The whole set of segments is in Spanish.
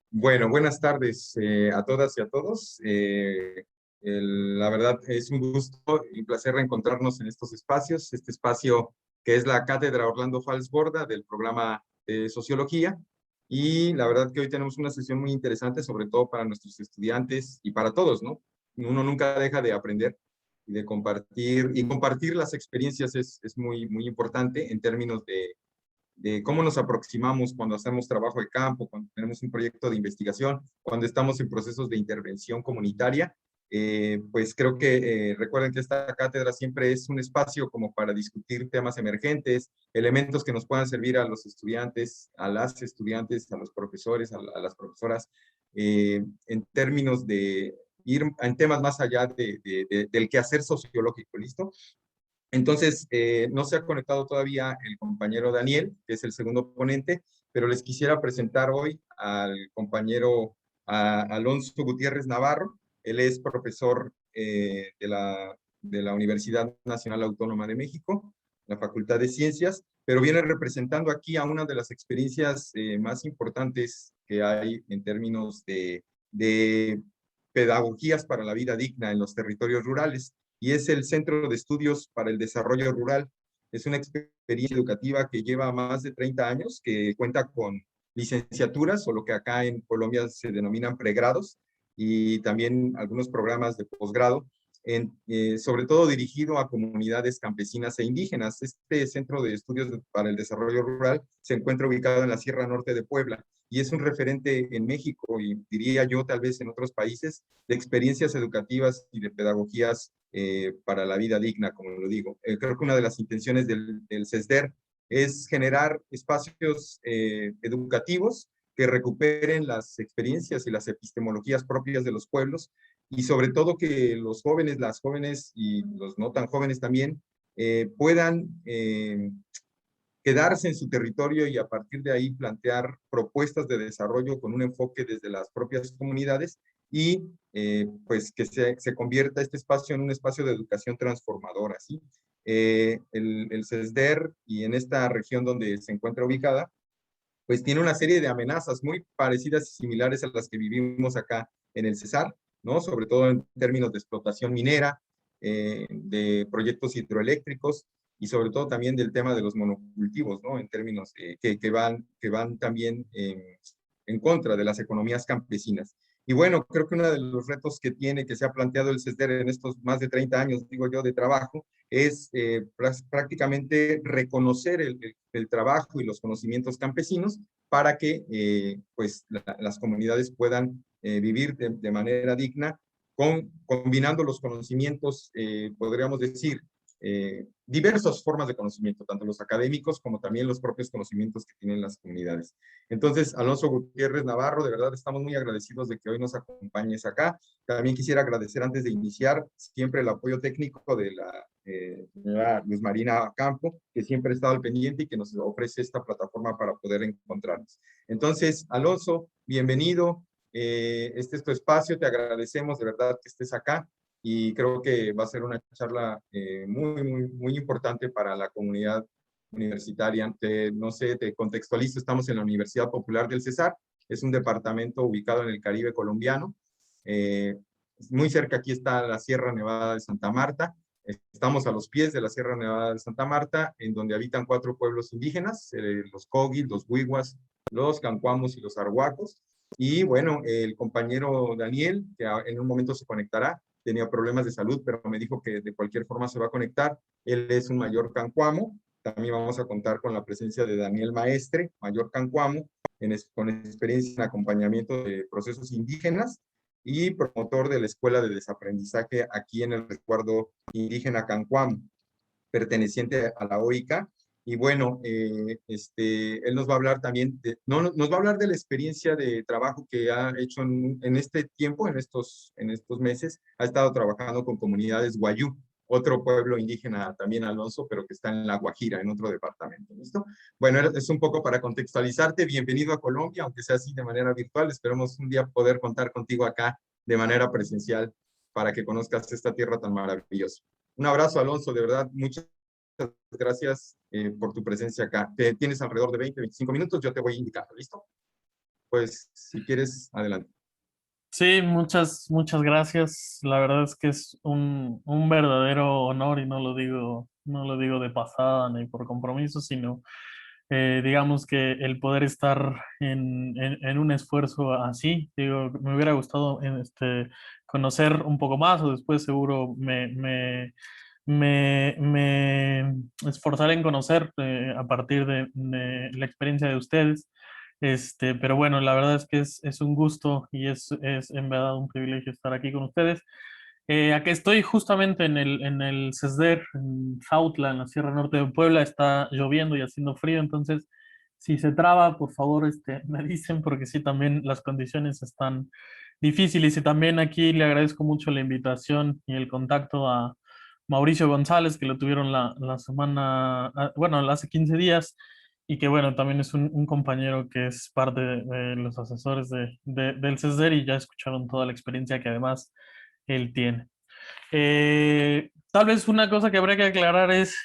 Bueno, buenas tardes a todas y a todos. La verdad es un gusto y un placer reencontrarnos en estos espacios, este espacio que es la Cátedra Orlando Falsborda del programa de Sociología. Y la verdad que hoy tenemos una sesión muy interesante, sobre todo para nuestros estudiantes y para todos, ¿no? Uno nunca deja de aprender y de compartir, y compartir las experiencias es muy importante en términos de cómo nos aproximamos cuando hacemos trabajo de campo, cuando tenemos un proyecto de investigación, cuando estamos en procesos de intervención comunitaria. Pues creo que recuerden que esta cátedra siempre es un espacio como para discutir temas emergentes, elementos que nos puedan servir a los estudiantes, a las estudiantes, a los profesores, a las profesoras, en términos de ir en temas más allá del quehacer sociológico, ¿listo? Entonces, no se ha conectado todavía el compañero Daniel, que es el segundo ponente, pero les quisiera presentar hoy al compañero Alonso Gutiérrez Navarro. Él es profesor de la Universidad Nacional Autónoma de México, la Facultad de Ciencias, pero viene representando aquí a una de las experiencias más importantes que hay en términos de pedagogías para la vida digna en los territorios rurales, y es el Centro de Estudios para el Desarrollo Rural. Es una experiencia educativa que lleva más de 30 años, que cuenta con licenciaturas o lo que acá en Colombia se denominan pregrados, y también algunos programas de posgrado, sobre todo dirigido a comunidades campesinas e indígenas. Este Centro de Estudios para el Desarrollo Rural se encuentra ubicado en la Sierra Norte de Puebla y es un referente en México y diría yo tal vez en otros países de experiencias educativas y de pedagogías para la vida digna, como lo digo. Creo que una de las intenciones del CESDER es generar espacios educativos que recuperen las experiencias y las epistemologías propias de los pueblos y sobre todo que los jóvenes, las jóvenes y los no tan jóvenes también puedan quedarse en su territorio y a partir de ahí plantear propuestas de desarrollo con un enfoque desde las propias comunidades y pues que se convierta este espacio en un espacio de educación transformadora, ¿sí? El CESDER y en esta región donde se encuentra ubicada, pues tiene una serie de amenazas muy parecidas y similares a las que vivimos acá en el Cesar, ¿no? Sobre todo en términos de explotación minera, de proyectos hidroeléctricos y sobre todo también del tema de los monocultivos, ¿no? En términos que van también en contra de las economías campesinas. Y bueno, creo que uno de los retos que se ha planteado el CESDER en estos más de 30 años, digo yo, de trabajo, es prácticamente reconocer el trabajo y los conocimientos campesinos para que pues las comunidades puedan vivir de manera digna, combinando los conocimientos, podríamos decir, diversas formas de conocimiento, tanto los académicos como también los propios conocimientos que tienen las comunidades. Entonces, Alonso Gutiérrez Navarro, de verdad estamos muy agradecidos de que hoy nos acompañes acá. También quisiera agradecer antes de iniciar siempre el apoyo técnico de la señora Luz Marina Campo, que siempre ha estado al pendiente y que nos ofrece esta plataforma para poder encontrarnos. Entonces, Alonso, bienvenido. Este es tu espacio, te agradecemos de verdad que estés acá y creo que va a ser una charla muy importante para la comunidad universitaria. No sé, te contextualizo, estamos en la Universidad Popular del Cesar, es un departamento ubicado en el Caribe colombiano. Eh, Muy cerca aquí está la Sierra Nevada de Santa Marta. Estamos a los pies de la Sierra Nevada de Santa Marta, en donde habitan 4 pueblos indígenas, los Cogis, los Huiguas, los Cancuamos y los Arhuacos. Y bueno, el compañero Daniel, que en un momento se conectará, tenía problemas de salud, pero me dijo que de cualquier forma se va a conectar. Él es un mayor cancuamo. También vamos a contar con la presencia de Daniel Maestre, mayor cancuamo, con experiencia en acompañamiento de procesos indígenas y promotor de la Escuela de Desaprendizaje aquí en el resguardo indígena Cancuam, perteneciente a la OICA. Y bueno, él nos va a hablar también, nos va a hablar de la experiencia de trabajo que ha hecho en este tiempo, en estos meses. Ha estado trabajando con comunidades Guayú, otro pueblo indígena también, Alonso, pero que está en La Guajira, en otro departamento. ¿Listo? Bueno, es un poco para contextualizarte. Bienvenido a Colombia, aunque sea así de manera virtual. Esperemos un día poder contar contigo acá de manera presencial para que conozcas esta tierra tan maravillosa. Un abrazo, Alonso, de verdad, muchas gracias por tu presencia acá. Tienes alrededor de 20, 25 minutos, yo te voy indicando, ¿listo? Pues si quieres, adelante. Sí, muchas gracias. La verdad es que es un verdadero honor y no lo digo de pasada ni por compromiso, sino digamos que el poder estar en un esfuerzo así, digo, me hubiera gustado conocer un poco más o después seguro me esforzaré en conocer a partir de la experiencia de ustedes. Pero bueno, la verdad es que es un gusto y es en verdad un privilegio estar aquí con ustedes. Aquí estoy justamente en el CESDER, en Zautla, en la Sierra Norte de Puebla. Está lloviendo y haciendo frío, entonces si se traba, por favor, me dicen, porque sí, también las condiciones están difíciles. Y también aquí le agradezco mucho la invitación y el contacto a Mauricio González, que lo tuvieron la semana, bueno, hace 15 días, y que bueno, también es un compañero que es parte de los asesores del CESDER y ya escucharon toda la experiencia que además él tiene. Tal vez una cosa que habría que aclarar es,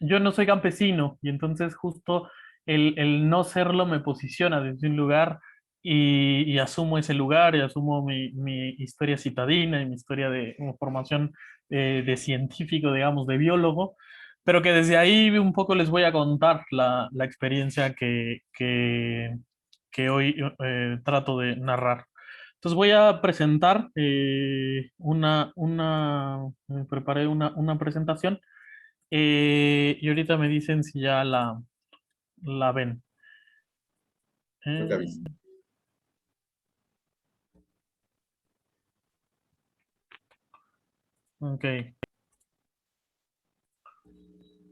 yo no soy campesino y entonces justo el no serlo me posiciona desde un lugar y asumo ese lugar y asumo mi historia citadina y mi historia de como formación de científico, digamos, de biólogo, pero que desde ahí un poco les voy a contar la experiencia que hoy trato de narrar. Entonces voy a presentar me preparé una presentación y ahorita me dicen si ya la ven. Yo te Eh, aviso. ok,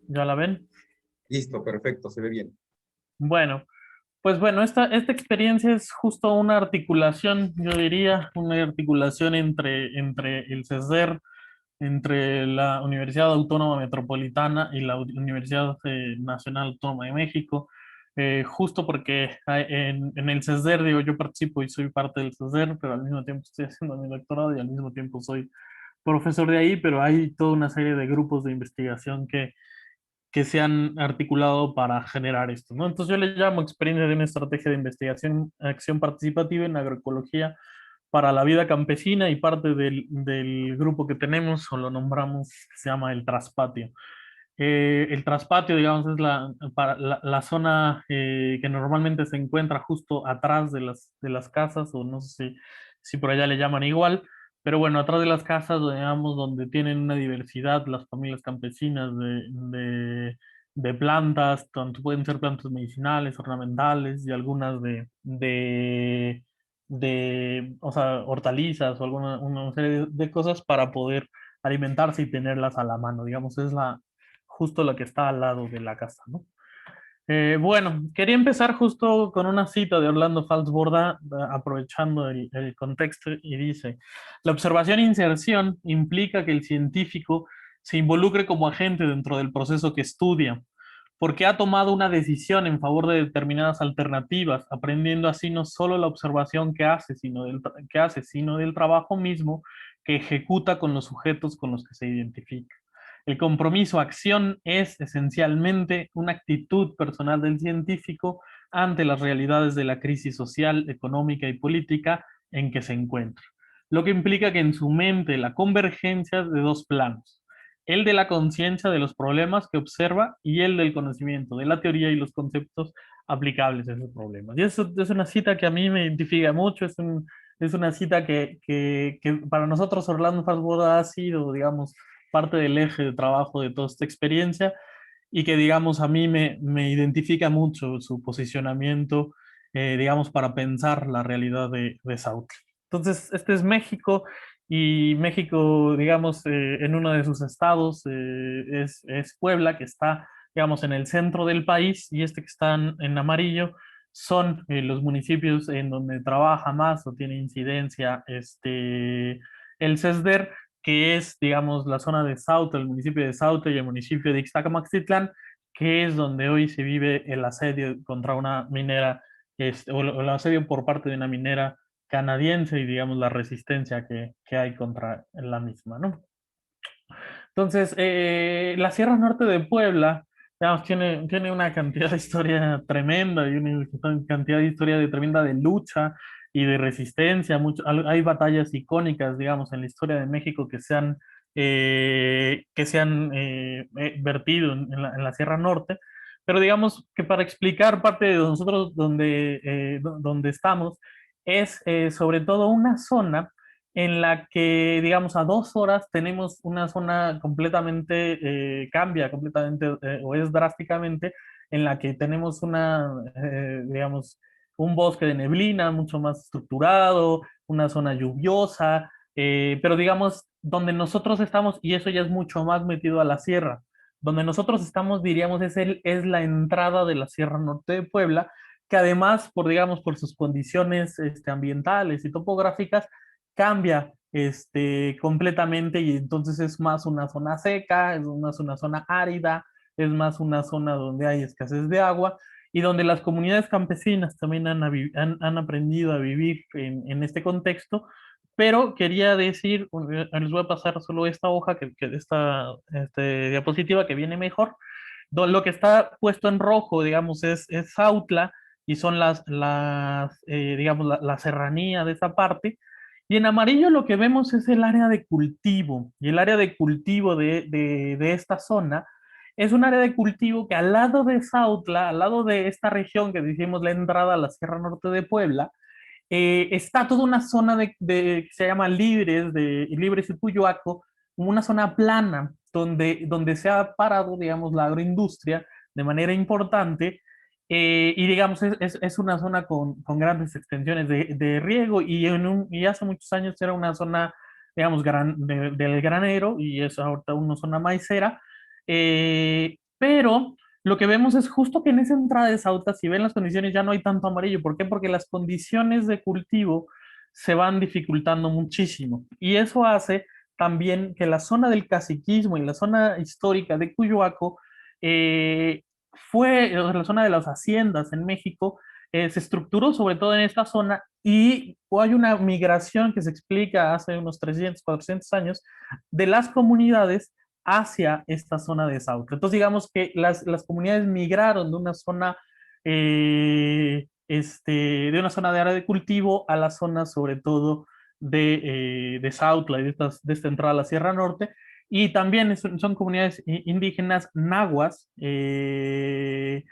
¿ya la ven? Listo, perfecto, se ve bien. Bueno, pues bueno, esta experiencia es justo una articulación, yo diría, una articulación entre el CESDER, entre la Universidad Autónoma Metropolitana y la Universidad Nacional Autónoma de México, justo porque en el CESDER, digo, yo participo y soy parte del CESDER, pero al mismo tiempo estoy haciendo mi doctorado y al mismo tiempo soy profesor de ahí, pero hay toda una serie de grupos de investigación que se han articulado para generar esto, ¿no? Entonces yo le llamo experiencia de una estrategia de investigación, acción participativa en agroecología para la vida campesina y parte del grupo que tenemos, o lo nombramos, se llama el traspatio. El traspatio, digamos, es la zona que normalmente se encuentra justo atrás de las casas, o no sé si por allá le llaman igual, pero bueno, atrás de las casas, digamos, donde tienen una diversidad las familias campesinas de plantas, tanto pueden ser plantas medicinales, ornamentales y algunas o sea, hortalizas o alguna una serie de cosas para poder alimentarse y tenerlas a la mano, digamos, es justo la que está al lado de la casa, ¿no? Bueno, quería empezar justo con una cita de Orlando Falsborda, aprovechando el contexto, y dice, la observación-inserción implica que el científico se involucre como agente dentro del proceso que estudia, porque ha tomado una decisión en favor de determinadas alternativas, aprendiendo así no solo la observación que hace, sino del trabajo mismo que ejecuta con los sujetos con los que se identifica. El compromiso-acción es esencialmente una actitud personal del científico ante las realidades de la crisis social, económica y política en que se encuentra, lo que implica que en su mente la convergencia de dos planos, el de la conciencia de los problemas que observa y el del conocimiento de la teoría y los conceptos aplicables a esos problemas. Y eso es una cita que a mí me identifica mucho, es una cita que para nosotros Orlando Fassboda ha sido, digamos, parte del eje de trabajo de toda esta experiencia y que, digamos, a mí me identifica mucho su posicionamiento, digamos, para pensar la realidad de Sautl. Entonces, este es México y México, digamos, en uno de sus estados es Puebla, que está, digamos, en el centro del país, y este que está en amarillo son los municipios en donde trabaja más o tiene incidencia el CESDER, que es, digamos, la zona de Sauta, el municipio de Sauta y el municipio de Ixtacamaxitlán, que es donde hoy se vive el asedio contra una minera, o el asedio por parte de una minera canadiense y, digamos, la resistencia que hay contra la misma, ¿no? Entonces, la Sierra Norte de Puebla digamos, tiene una cantidad de historia tremenda y una cantidad de historia tremenda de lucha y de resistencia. Hay batallas icónicas, digamos, en la historia de México que se han vertido en la Sierra Norte. Pero digamos que para explicar parte de nosotros donde estamos, es sobre todo una zona en la que, digamos, a 2 horas tenemos una zona completamente, cambia completamente o es drásticamente, en la que tenemos digamos, un bosque de neblina mucho más estructurado, una zona lluviosa, pero digamos, donde nosotros estamos, y eso ya es mucho más metido a la sierra, donde nosotros estamos, diríamos, es la entrada de la Sierra Norte de Puebla, que además, digamos, por sus condiciones ambientales y topográficas, cambia completamente y entonces es más una zona seca, es más una zona árida, es más una zona donde hay escasez de agua y donde las comunidades campesinas también han aprendido a vivir en este contexto. Pero quería decir, les voy a pasar solo esta hoja, esta diapositiva que viene mejor. Lo que está puesto en rojo, digamos, es Autla y son digamos, la serranía de esa parte. Y en amarillo lo que vemos es el área de cultivo. Y el área de cultivo de esta zona es un área de cultivo que al lado de Sautla, al lado de esta región que decimos la entrada a la Sierra Norte de Puebla, está toda una zona que se llama Libres y Puyoaco, una zona plana donde se ha parado, digamos, la agroindustria de manera importante, y digamos, es una zona con grandes extensiones de riego y hace muchos años era una zona, digamos, del granero y es ahorita una zona maicera, pero lo que vemos es justo que en esa entrada de Sauta, si ven las condiciones, ya no hay tanto amarillo. ¿Por qué? Porque las condiciones de cultivo se van dificultando muchísimo. Y eso hace también que la zona del caciquismo y la zona histórica de Cuyoaco la zona de las haciendas en México, se estructuró sobre todo en esta zona y hay una migración que se explica hace unos 300, 400 años de las comunidades hacia esta zona de Sauca. Entonces, digamos que las comunidades migraron de una zona de área de cultivo a la zona, sobre todo, de Sautla y de esta entrada a la Sierra Norte. Y también son comunidades indígenas nahuas, que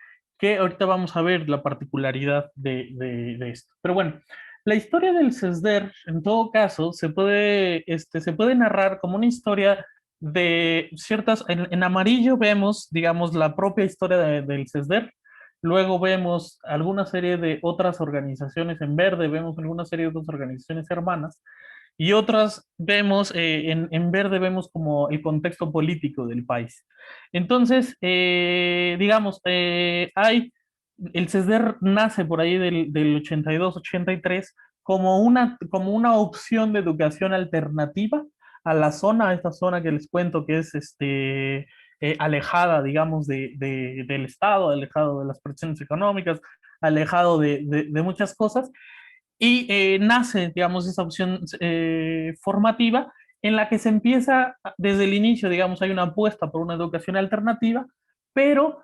ahorita vamos a ver la particularidad de esto. Pero bueno, la historia del CESDER, en todo caso, se puede narrar como una historia de ciertas, en amarillo vemos, digamos, la propia historia del CESDER, luego vemos alguna serie de otras organizaciones en verde, vemos alguna serie de otras organizaciones hermanas, y otras vemos, en verde vemos como el contexto político del país. Entonces, digamos, el CESDER nace por ahí del 82, 83, como una opción de educación alternativa a a esta zona que les cuento que es alejada, digamos, del Estado, alejado de las presiones económicas, alejado de muchas cosas, y nace, digamos, esa opción formativa en la que se empieza desde el inicio, digamos, hay una apuesta por una educación alternativa, pero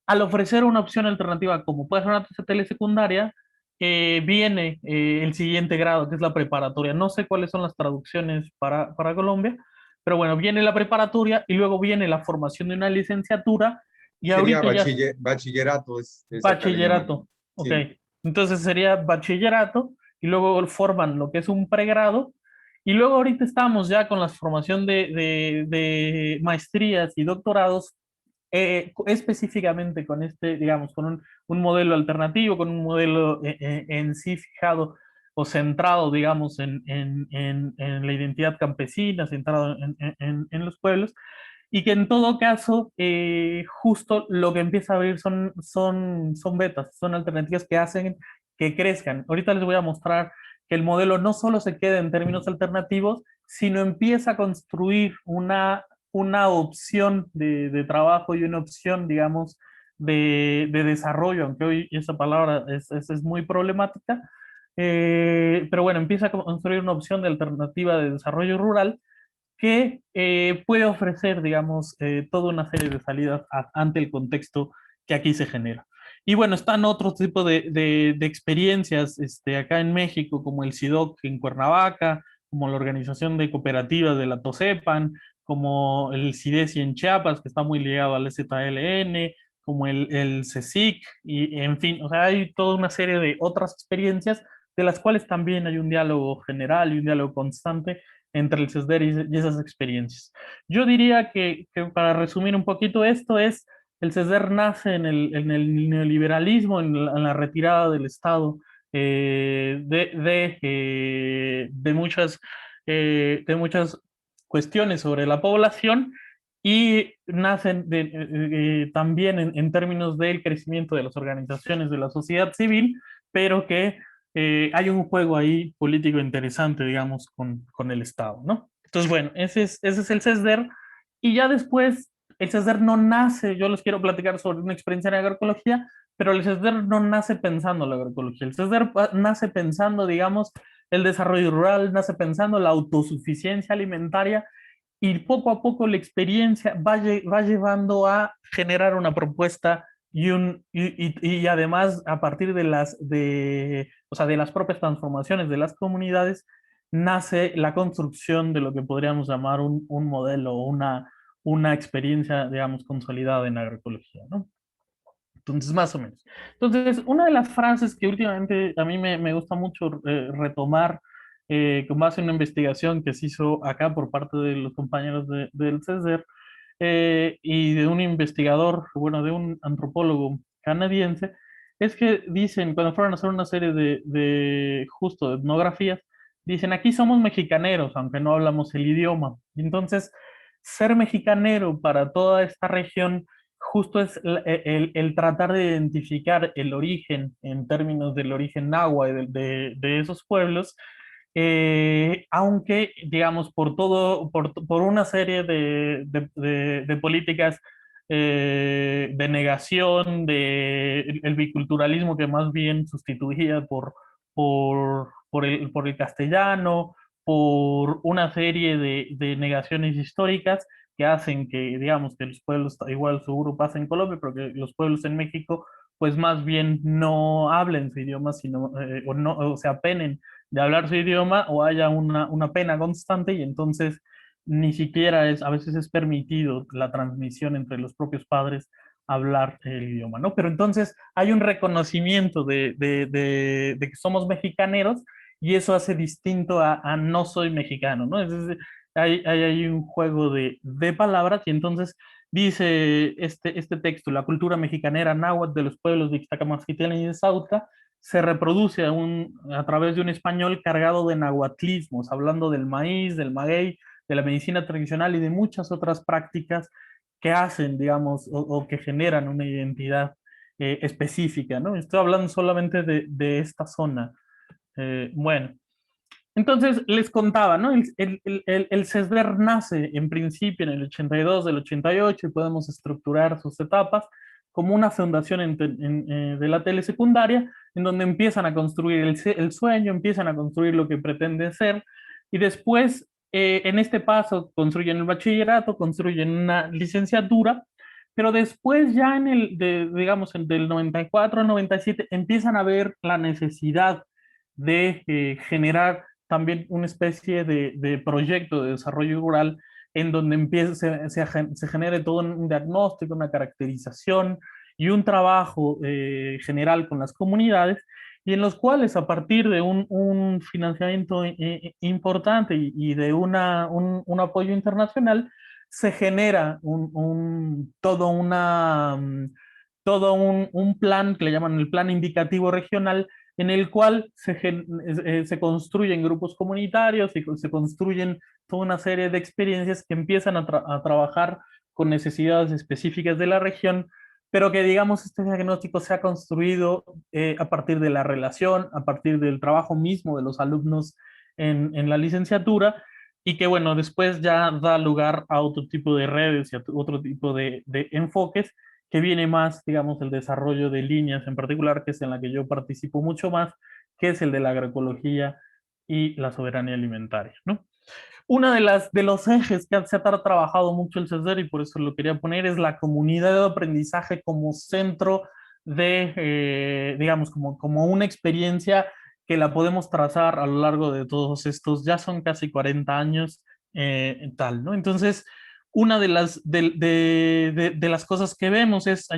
al ofrecer una opción alternativa como puede ser una telesecundaria, viene el siguiente grado, que es la preparatoria. No sé cuáles son las traducciones para Colombia, pero bueno, viene la preparatoria y luego viene la formación de una licenciatura y Sería ahorita ya bachillerato, es acá le llaman. bachillerato, ok. Sí, Entonces sería bachillerato y luego forman lo que es un pregrado y luego ahorita estamos ya con la formación de maestrías y doctorados, específicamente con digamos, con un modelo alternativo, con un modelo en sí fijado o centrado, digamos, en la identidad campesina, centrado en los pueblos, y que en todo caso, justo lo que empieza a abrir son betas, son alternativas que hacen que crezcan. Ahorita les voy a mostrar que el modelo no solo se queda en términos alternativos, sino empieza a construir una opción de trabajo y una opción, digamos, de desarrollo, aunque hoy esa palabra es muy problemática, pero bueno, empieza a construir una opción de alternativa de desarrollo rural que puede ofrecer, digamos, toda una serie de salidas ante el contexto que aquí se genera. Y bueno, están otros tipos de experiencias acá en México, como el CIDOC en Cuernavaca, como la Organización de Cooperativas de la TOCEPAN, como el CIDESI en Chiapas, que está muy ligado al ZLN, como el CSIC, y en fin, o sea, hay toda una serie de otras experiencias de las cuales también hay un diálogo general y un diálogo constante entre el CESDER y esas experiencias. Yo diría que para resumir un poquito esto es, el CESDER nace en el neoliberalismo, en la retirada del Estado de muchas cuestiones sobre la población y nacen también en términos del crecimiento de las organizaciones de la sociedad civil, pero que hay un juego ahí político interesante, digamos, con el Estado, ¿no? Entonces, bueno, ese es el CESDER. Y ya después, el CESDER no nace, yo les quiero platicar sobre una experiencia en agroecología, pero el CESDER no nace pensando la agroecología. El CESDER nace pensando, digamos, el desarrollo rural, nace pensando la autosuficiencia alimentaria y poco a poco la experiencia va llevando a generar una propuesta y además a partir o sea, de las propias transformaciones de las comunidades nace la construcción de lo que podríamos llamar un modelo, una experiencia, digamos, consolidada en agroecología, ¿no? Entonces, más o menos. Entonces, una de las frases que últimamente a mí me gusta mucho retomar, con base en una investigación que se hizo acá por parte de los compañeros del CESDER y de un investigador, bueno, de un antropólogo canadiense, es que dicen, cuando fueron a hacer una serie justo de etnografías, dicen, aquí somos mexicaneros, aunque no hablamos el idioma. Y entonces, ser mexicanero para toda esta región justo es el tratar de identificar el origen en términos del origen náhuatl de esos pueblos, aunque, digamos, por una serie de políticas de negación, el biculturalismo que más bien sustituía por el castellano, por una serie de negaciones históricas que hacen que, digamos, que los pueblos, igual seguro pasa en Colombia, pero que los pueblos en México, pues más bien no hablen su idioma, sino, o, no, o se apenen de hablar su idioma o haya una pena constante y entonces ni siquiera a veces es permitido la transmisión entre los propios padres hablar el idioma, ¿no? Pero entonces hay un reconocimiento de que somos mexicaneros y eso hace distinto a no soy mexicano, ¿no? Es decir, hay un juego de palabras y entonces dice este texto, la cultura mexicanera náhuatl de los pueblos de Ixtacamaxitlán y de Sauta se reproduce a través de un español cargado de nahuatlismos, hablando del maíz, del maguey, de la medicina tradicional y de muchas otras prácticas que hacen, digamos, o que generan una identidad específica, ¿no? Estoy hablando solamente de esta zona. Bueno, entonces les contaba, ¿no? El CESDER nace en principio en el 82, del 88 y podemos estructurar sus etapas como una fundación de la telesecundaria en donde empiezan a construir el sueño, empiezan a construir lo que pretende ser y después en este paso construyen el bachillerato, construyen una licenciatura, pero después ya digamos, del 94 al 97 empiezan a ver la necesidad de generar también una especie de proyecto de desarrollo rural en donde se genere todo un diagnóstico, una caracterización y un trabajo general con las comunidades y en los cuales a partir de un financiamiento importante y de un apoyo internacional se genera todo un plan que le llaman el plan indicativo regional en el cual se construyen grupos comunitarios y se construyen toda una serie de experiencias que empiezan a trabajar con necesidades específicas de la región, pero que digamos este diagnóstico se ha construido a partir de la relación, a partir del trabajo mismo de los alumnos en la licenciatura y que bueno, después ya da lugar a otro tipo de redes y a otro tipo de enfoques que viene más, digamos, el desarrollo de líneas en particular, que es en la que yo participo mucho más, que es el de la agroecología y la soberanía alimentaria, ¿no? Una de los ejes que se ha trabajado mucho el CESDER, y por eso lo quería poner, es la comunidad de aprendizaje como centro de, digamos, como una experiencia que la podemos trazar a lo largo de todos estos, ya son casi 40 años, tal, ¿no? Entonces, una de las cosas que vemos es,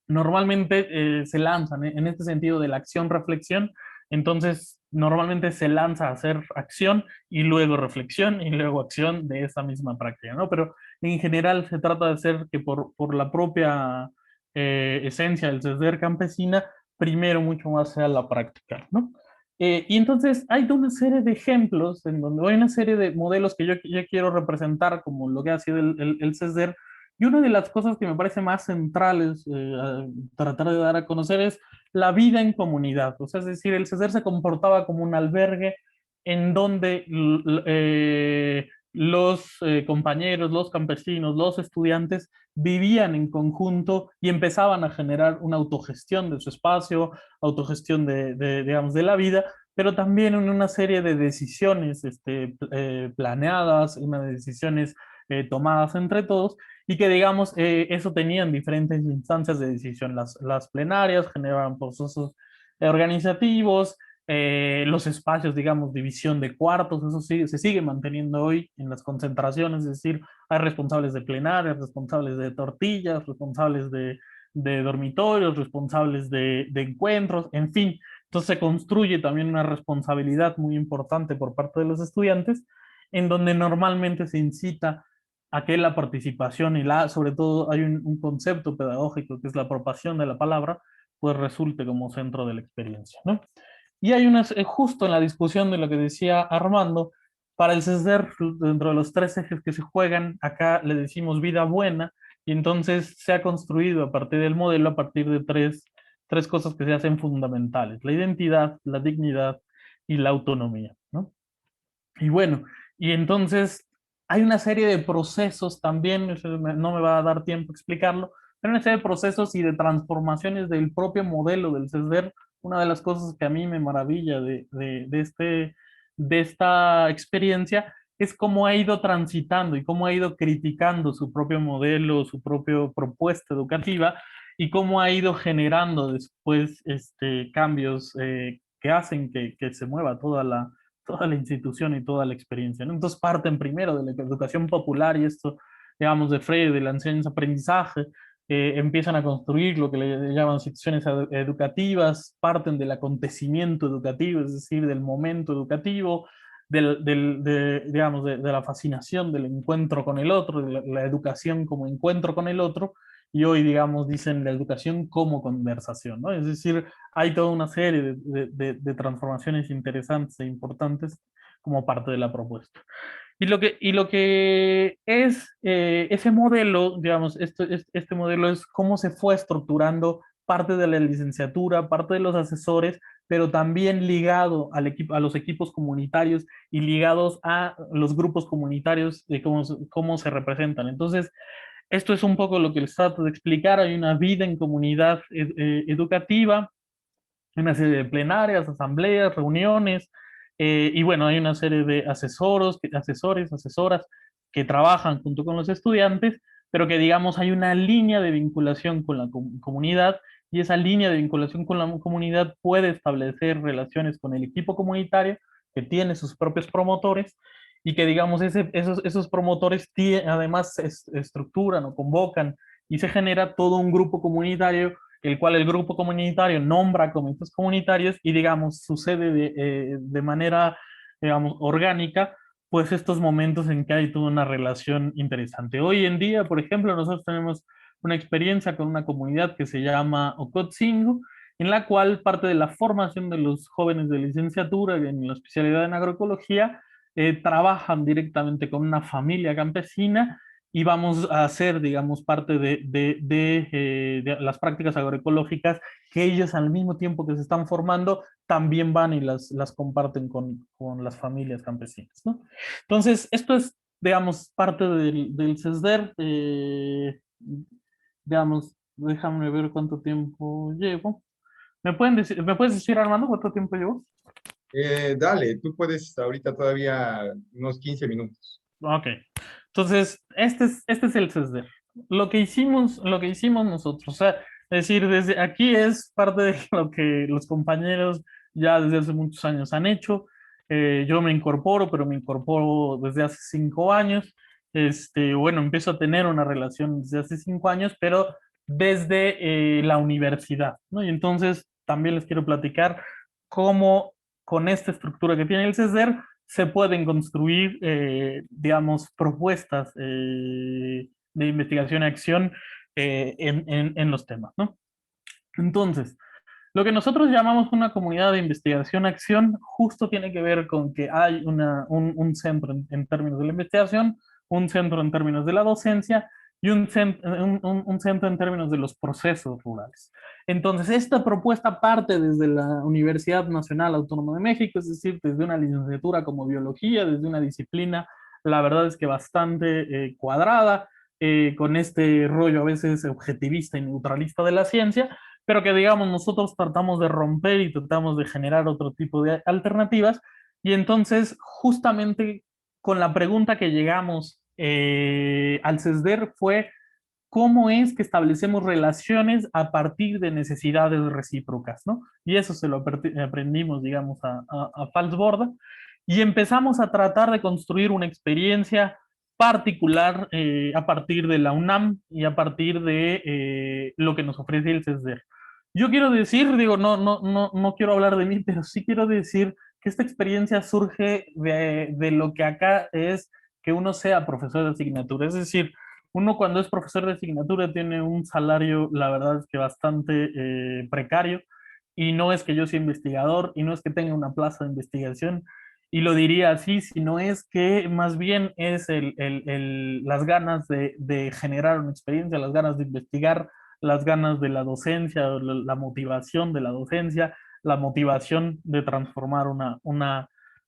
normalmente se lanzan en este sentido de la acción-reflexión, entonces normalmente se lanza a hacer acción y luego reflexión y luego acción de esa misma práctica, ¿no? Pero en general se trata de hacer que por la propia esencia del CESDER campesina, primero mucho más sea la práctica, ¿no? Y entonces hay una serie de ejemplos en donde hay una serie de modelos que yo quiero representar como lo que ha sido el CESDER, y una de las cosas que me parece más centrales a tratar de dar a conocer es la vida en comunidad. O sea, es decir, el CESER se comportaba como un albergue en donde los compañeros, los campesinos, los estudiantes vivían en conjunto y empezaban a generar una autogestión de su espacio, autogestión digamos, de la vida, pero también en una serie de decisiones planeadas, unas decisiones tomadas entre todos, y que digamos, eso tenían diferentes instancias de decisión. Las plenarias generaban procesos organizativos, los espacios, digamos, división de cuartos, eso sí, se sigue manteniendo hoy en las concentraciones, es decir, hay responsables de plenarias, responsables de tortillas, responsables de dormitorios, responsables de encuentros, en fin. Entonces se construye también una responsabilidad muy importante por parte de los estudiantes, en donde normalmente se incita a que la participación sobre todo hay un concepto pedagógico que es la apropiación de la palabra, pues resulte como centro de la experiencia, ¿no? Y hay justo en la discusión de lo que decía Armando, para el CESDER, dentro de los tres ejes que se juegan, acá le decimos vida buena, y entonces se ha construido a partir del modelo, a partir de tres cosas que se hacen fundamentales: la identidad, la dignidad y la autonomía, ¿no? Y bueno, y entonces hay una serie de procesos también, no me va a dar tiempo a explicarlo, pero una serie de procesos y de transformaciones del propio modelo del CESDER. Una de las cosas que a mí me maravilla de esta experiencia es cómo ha ido transitando y cómo ha ido criticando su propio modelo, su propia propuesta educativa, y cómo ha ido generando después cambios que hacen que se mueva toda la institución y toda la experiencia, ¿no? Entonces parten primero de la educación popular y esto, digamos, de Freire, de la enseñanza-aprendizaje, empiezan a construir lo que le llaman instituciones educativas, parten del acontecimiento educativo, es decir, del momento educativo, digamos, de la fascinación del encuentro con el otro, de la educación como encuentro con el otro, y hoy, digamos, dicen la educación como conversación, ¿no? Es decir, hay toda una serie de transformaciones interesantes e importantes como parte de la propuesta. Y lo que es ese modelo, digamos, este modelo es cómo se fue estructurando parte de la licenciatura, parte de los asesores, pero también ligado a los equipos comunitarios y ligados a los grupos comunitarios de cómo se representan. Entonces, esto es un poco lo que les trato de explicar. Hay una vida en comunidad educativa, una serie de plenarias, asambleas, reuniones, y bueno, hay una serie de asesores, asesoras que trabajan junto con los estudiantes, pero que digamos hay una línea de vinculación con la comunidad, y esa línea de vinculación con la comunidad puede establecer relaciones con el equipo comunitario que tiene sus propios promotores, y que digamos esos promotores además estructuran o convocan y se genera todo un grupo comunitario, el cual el grupo comunitario nombra comités comunitarios y, digamos, sucede de manera, digamos, orgánica, pues estos momentos en que hay toda una relación interesante. Hoy en día, por ejemplo, nosotros tenemos una experiencia con una comunidad que se llama Ocotzingo, en la cual parte de la formación de los jóvenes de licenciatura en la especialidad en agroecología trabajan directamente con una familia campesina, y vamos a hacer, digamos, parte de las prácticas agroecológicas que ellos al mismo tiempo que se están formando, también van y las comparten con las familias campesinas, ¿no? Entonces, esto es, digamos, parte del CESDER. Digamos, déjame ver cuánto tiempo llevo. ¿Me puedes decir, Armando, cuánto tiempo llevo? Dale, tú puedes ahorita todavía unos 15 minutos. Ok. Entonces, este es el CESDER. Lo que hicimos nosotros, o sea, es decir, desde aquí es parte de lo que los compañeros ya desde hace muchos años han hecho. Yo me incorporo, pero me incorporo desde hace 5 años. Bueno, empiezo a tener una relación desde hace 5 años, pero desde la universidad, ¿no? Y entonces también les quiero platicar cómo con esta estructura que tiene el CESDER se pueden construir, digamos, propuestas de investigación y acción en los temas, ¿no? Entonces, lo que nosotros llamamos una comunidad de investigación-acción justo tiene que ver con que hay un centro en términos de la investigación, un centro en términos de la docencia y un centro en términos de los procesos rurales. Entonces, esta propuesta parte desde la Universidad Nacional Autónoma de México, es decir, desde una licenciatura como biología, desde una disciplina, la verdad es que bastante cuadrada, con este rollo a veces objetivista y neutralista de la ciencia, pero que digamos nosotros tratamos de romper y tratamos de generar otro tipo de alternativas. Y entonces, justamente con la pregunta que llegamos al CESDER fue, ¿cómo es que establecemos relaciones a partir de necesidades recíprocas, ¿no? Y eso se lo aprendimos, digamos, a Falsborda, y empezamos a tratar de construir una experiencia particular a partir de la UNAM y a partir de lo que nos ofrece el CESDER. Yo quiero decir, digo, no quiero hablar de mí, pero sí quiero decir que esta experiencia surge de lo que acá es que uno sea profesor de asignatura. Es decir, uno cuando es profesor de asignatura tiene un salario, la verdad es que bastante precario, y no es que yo sea investigador, y no es que tenga una plaza de investigación, y lo diría así, sino es que más bien es las ganas de generar una experiencia, las ganas de investigar, las ganas de la docencia, la motivación de la docencia, la motivación de transformar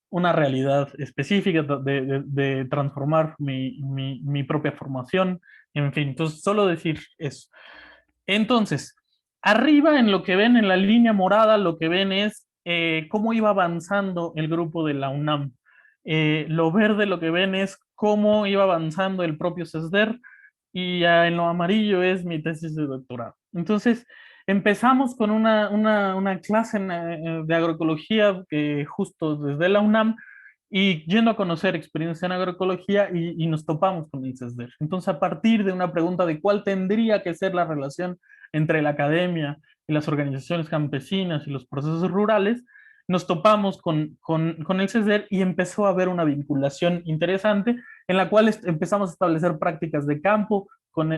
una realidad específica, de transformar mi propia formación, en fin, entonces solo decir eso. Entonces, arriba en lo que ven en la línea morada, lo que ven es cómo iba avanzando el grupo de la UNAM. Lo verde lo que ven es cómo iba avanzando el propio CESDER, y en lo amarillo es mi tesis de doctorado. Entonces, empezamos con una clase de agroecología justo desde la UNAM, y yendo a conocer experiencia en agroecología, y nos topamos con el CESDER. Entonces, a partir de una pregunta de cuál tendría que ser la relación entre la academia y las organizaciones campesinas y los procesos rurales, nos topamos con el CESDER, y empezó a haber una vinculación interesante en la cual empezamos a establecer prácticas de campo con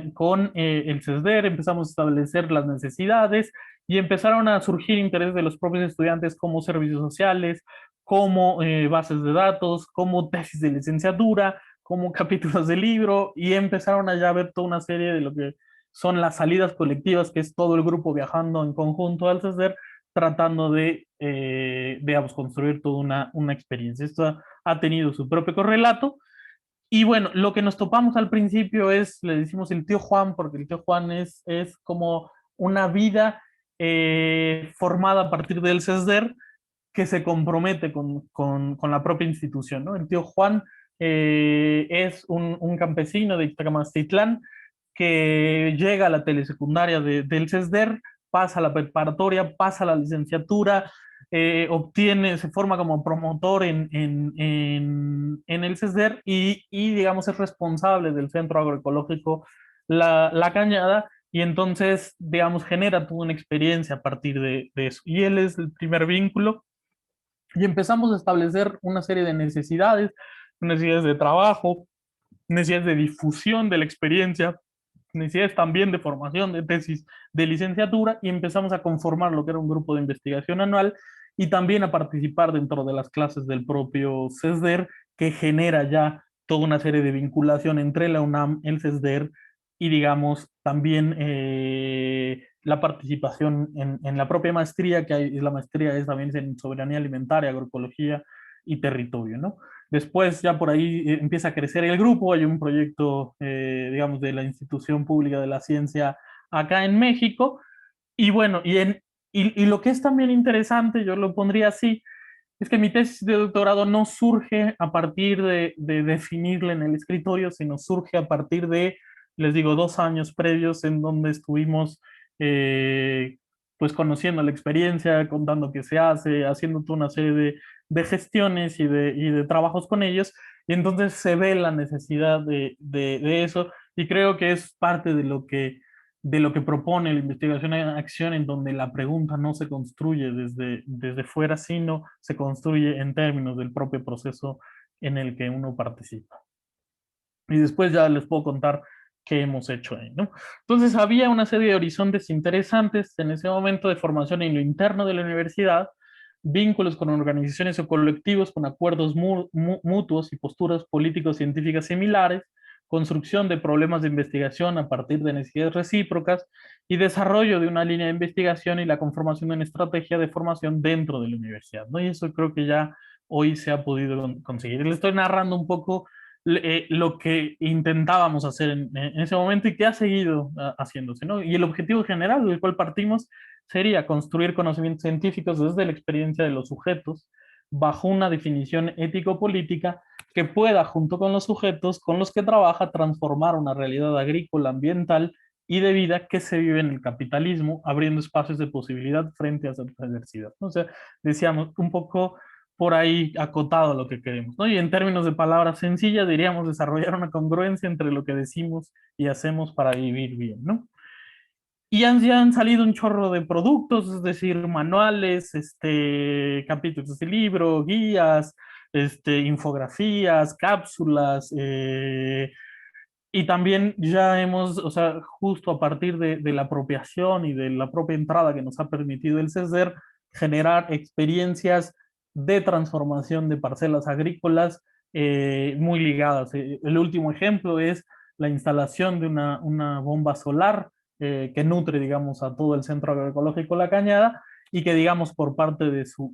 el CESDER, empezamos a establecer las necesidades, y empezaron a surgir intereses de los propios estudiantes como servicios sociales, como bases de datos, como tesis de licenciatura, como capítulos de libro, y empezaron a ya ver toda una serie de lo que son las salidas colectivas, que es todo el grupo viajando en conjunto al CESDER, tratando digamos, construir toda una experiencia. Esto ha tenido su propio correlato. Y bueno, lo que nos topamos al principio es, le decimos el tío Juan, porque el tío Juan es como una vida formada a partir del CESDER, que se compromete con la propia institución, ¿no? El tío Juan es un campesino de Ixtacamastitlán que llega a la telesecundaria del CESDER, pasa a la preparatoria, pasa a la licenciatura, se forma como promotor en el CESDER, digamos, es responsable del centro agroecológico La Cañada, y entonces, digamos, genera toda una experiencia a partir de eso. Y él es el primer vínculo, y empezamos a establecer una serie de necesidades de trabajo, necesidades de difusión de la experiencia, necesidades también de formación de tesis de licenciatura, y empezamos a conformar lo que era un grupo de investigación anual, y también a participar dentro de las clases del propio CESDER, que genera ya toda una serie de vinculación entre la UNAM, el CESDER, y digamos también la participación en la propia maestría, que hay, la maestría es también en soberanía alimentaria, agroecología y territorio, ¿no? Después ya por ahí empieza a crecer el grupo, hay un proyecto, digamos, de la Institución Pública de la Ciencia acá en México, y bueno, y lo que es también interesante, yo lo pondría así, es que mi tesis de doctorado no surge a partir de definirla en el escritorio, sino surge a partir de, les digo, 2 años previos en donde estuvimos pues conociendo la experiencia, contando qué se hace, haciendo toda una serie de gestiones y de trabajos con ellos, y entonces se ve la necesidad de eso, y creo que es parte de lo que propone la investigación en acción, en donde la pregunta no se construye desde fuera, sino se construye en términos del propio proceso en el que uno participa. Y después ya les puedo contar qué hemos hecho ahí, ¿no? Entonces había una serie de horizontes interesantes en ese momento de formación en lo interno de la universidad, vínculos con organizaciones o colectivos con acuerdos mutuos y posturas políticos científicas similares, construcción de problemas de investigación a partir de necesidades recíprocas y desarrollo de una línea de investigación y la conformación de una estrategia de formación dentro de la universidad, ¿no? Y eso creo que ya hoy se ha podido conseguir. Le estoy narrando un poco lo que intentábamos hacer en ese momento y que ha seguido haciéndose, ¿no? Y el objetivo general del cual partimos sería construir conocimientos científicos desde la experiencia de los sujetos, bajo una definición ético-política que pueda, junto con los sujetos con los que trabaja, transformar una realidad agrícola, ambiental y de vida que se vive en el capitalismo, abriendo espacios de posibilidad frente a esa adversidad. O sea, decíamos un poco por ahí acotado lo que queremos, ¿no? Y en términos de palabras sencillas, diríamos desarrollar una congruencia entre lo que decimos y hacemos para vivir bien, ¿no? Y ya han salido un chorro de productos, es decir, manuales, capítulos de libro, guías, infografías, cápsulas, y también ya hemos, o sea, justo a partir de la apropiación y de la propia entrada que nos ha permitido el CESDER, generar experiencias de transformación de parcelas agrícolas muy ligadas. El último ejemplo es la instalación de una bomba solar que nutre, digamos, a todo el centro agroecológico La Cañada y que, digamos, por parte de su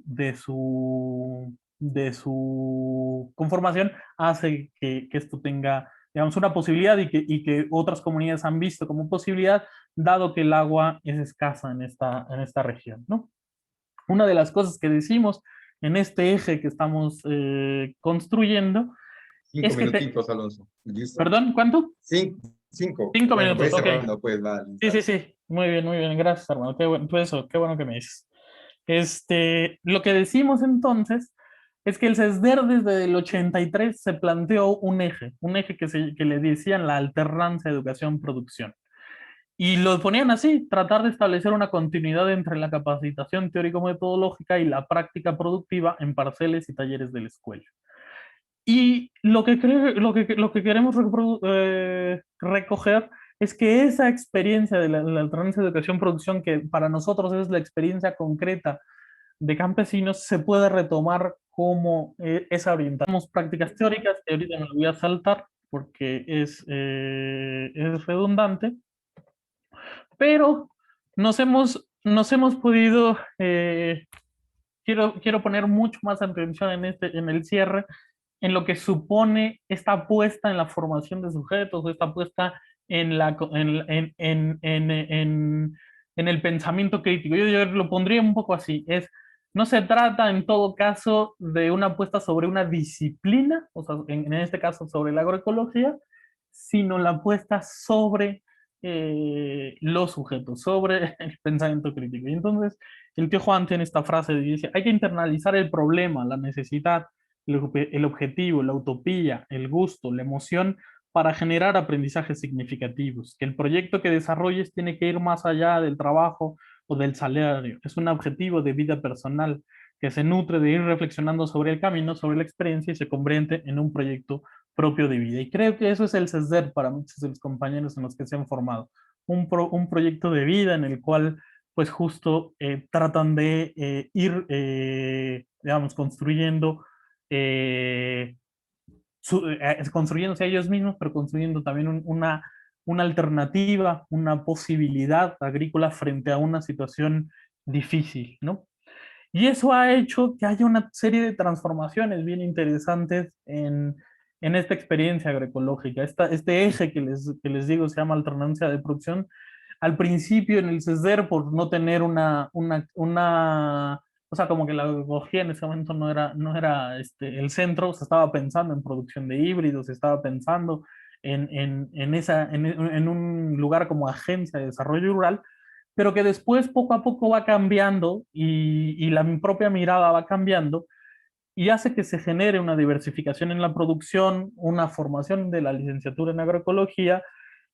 conformación hace que esto tenga, digamos, una posibilidad y que otras comunidades han visto como posibilidad, dado que el agua es escasa en esta región, ¿no? Una de las cosas que decimos en este eje que estamos construyendo Cinco es que minutitos, Alonso. ¿Listo? ¿Perdón? ¿Cuánto? Cinco. 5 minutos, Bueno, voy ok. cerrando, pues, vale. Sí, sí, sí. Muy bien. Gracias, hermano. Qué bueno, pues eso, qué bueno que me dices. Lo que decimos entonces es que el CESDER desde el 83 se planteó un eje que le decían la alternancia educación-producción. Y lo ponían así, tratar de establecer una continuidad entre la capacitación teórico-metodológica y la práctica productiva en parceles y talleres de la escuela. Y lo que queremos recoger es que esa experiencia de la alternancia de educación-producción, que para nosotros es la experiencia concreta de campesinos, se puede retomar como esa orientación. Tenemos prácticas teóricas, que ahorita me lo voy a saltar porque es redundante, pero nos hemos podido, quiero poner mucho más atención en el cierre, en lo que supone esta apuesta en la formación de sujetos, esta apuesta en el pensamiento crítico. Yo lo pondría un poco así, no se trata en todo caso de una apuesta sobre una disciplina, o sea, en este caso sobre la agroecología, sino la apuesta sobre los sujetos, sobre el pensamiento crítico. Y entonces el tío Juan tiene esta frase, dice, hay que internalizar el problema, la necesidad, el objetivo, la utopía, el gusto, la emoción, para generar aprendizajes significativos, que el proyecto que desarrolles tiene que ir más allá del trabajo o del salario, es un objetivo de vida personal que se nutre de ir reflexionando sobre el camino, sobre la experiencia y se convierte en un proyecto propio de vida. Y creo que eso es el CESDER para muchos de los compañeros en los que se han formado, un proyecto de vida en el cual pues justo tratan de ir, digamos, construyéndose a ellos mismos, pero construyendo también una alternativa, una posibilidad agrícola frente a una situación difícil, ¿no? Y eso ha hecho que haya una serie de transformaciones bien interesantes en esta experiencia agroecológica. Este eje que les digo se llama alternancia de producción. Al principio en el CESDER, por no tener o o sea, como que la agroecología en ese momento no era el centro, se estaba pensando en producción de híbridos, se estaba pensando en un lugar como agencia de desarrollo rural, pero que después poco a poco va cambiando y la propia mirada va cambiando y hace que se genere una diversificación en la producción, una formación de la licenciatura en agroecología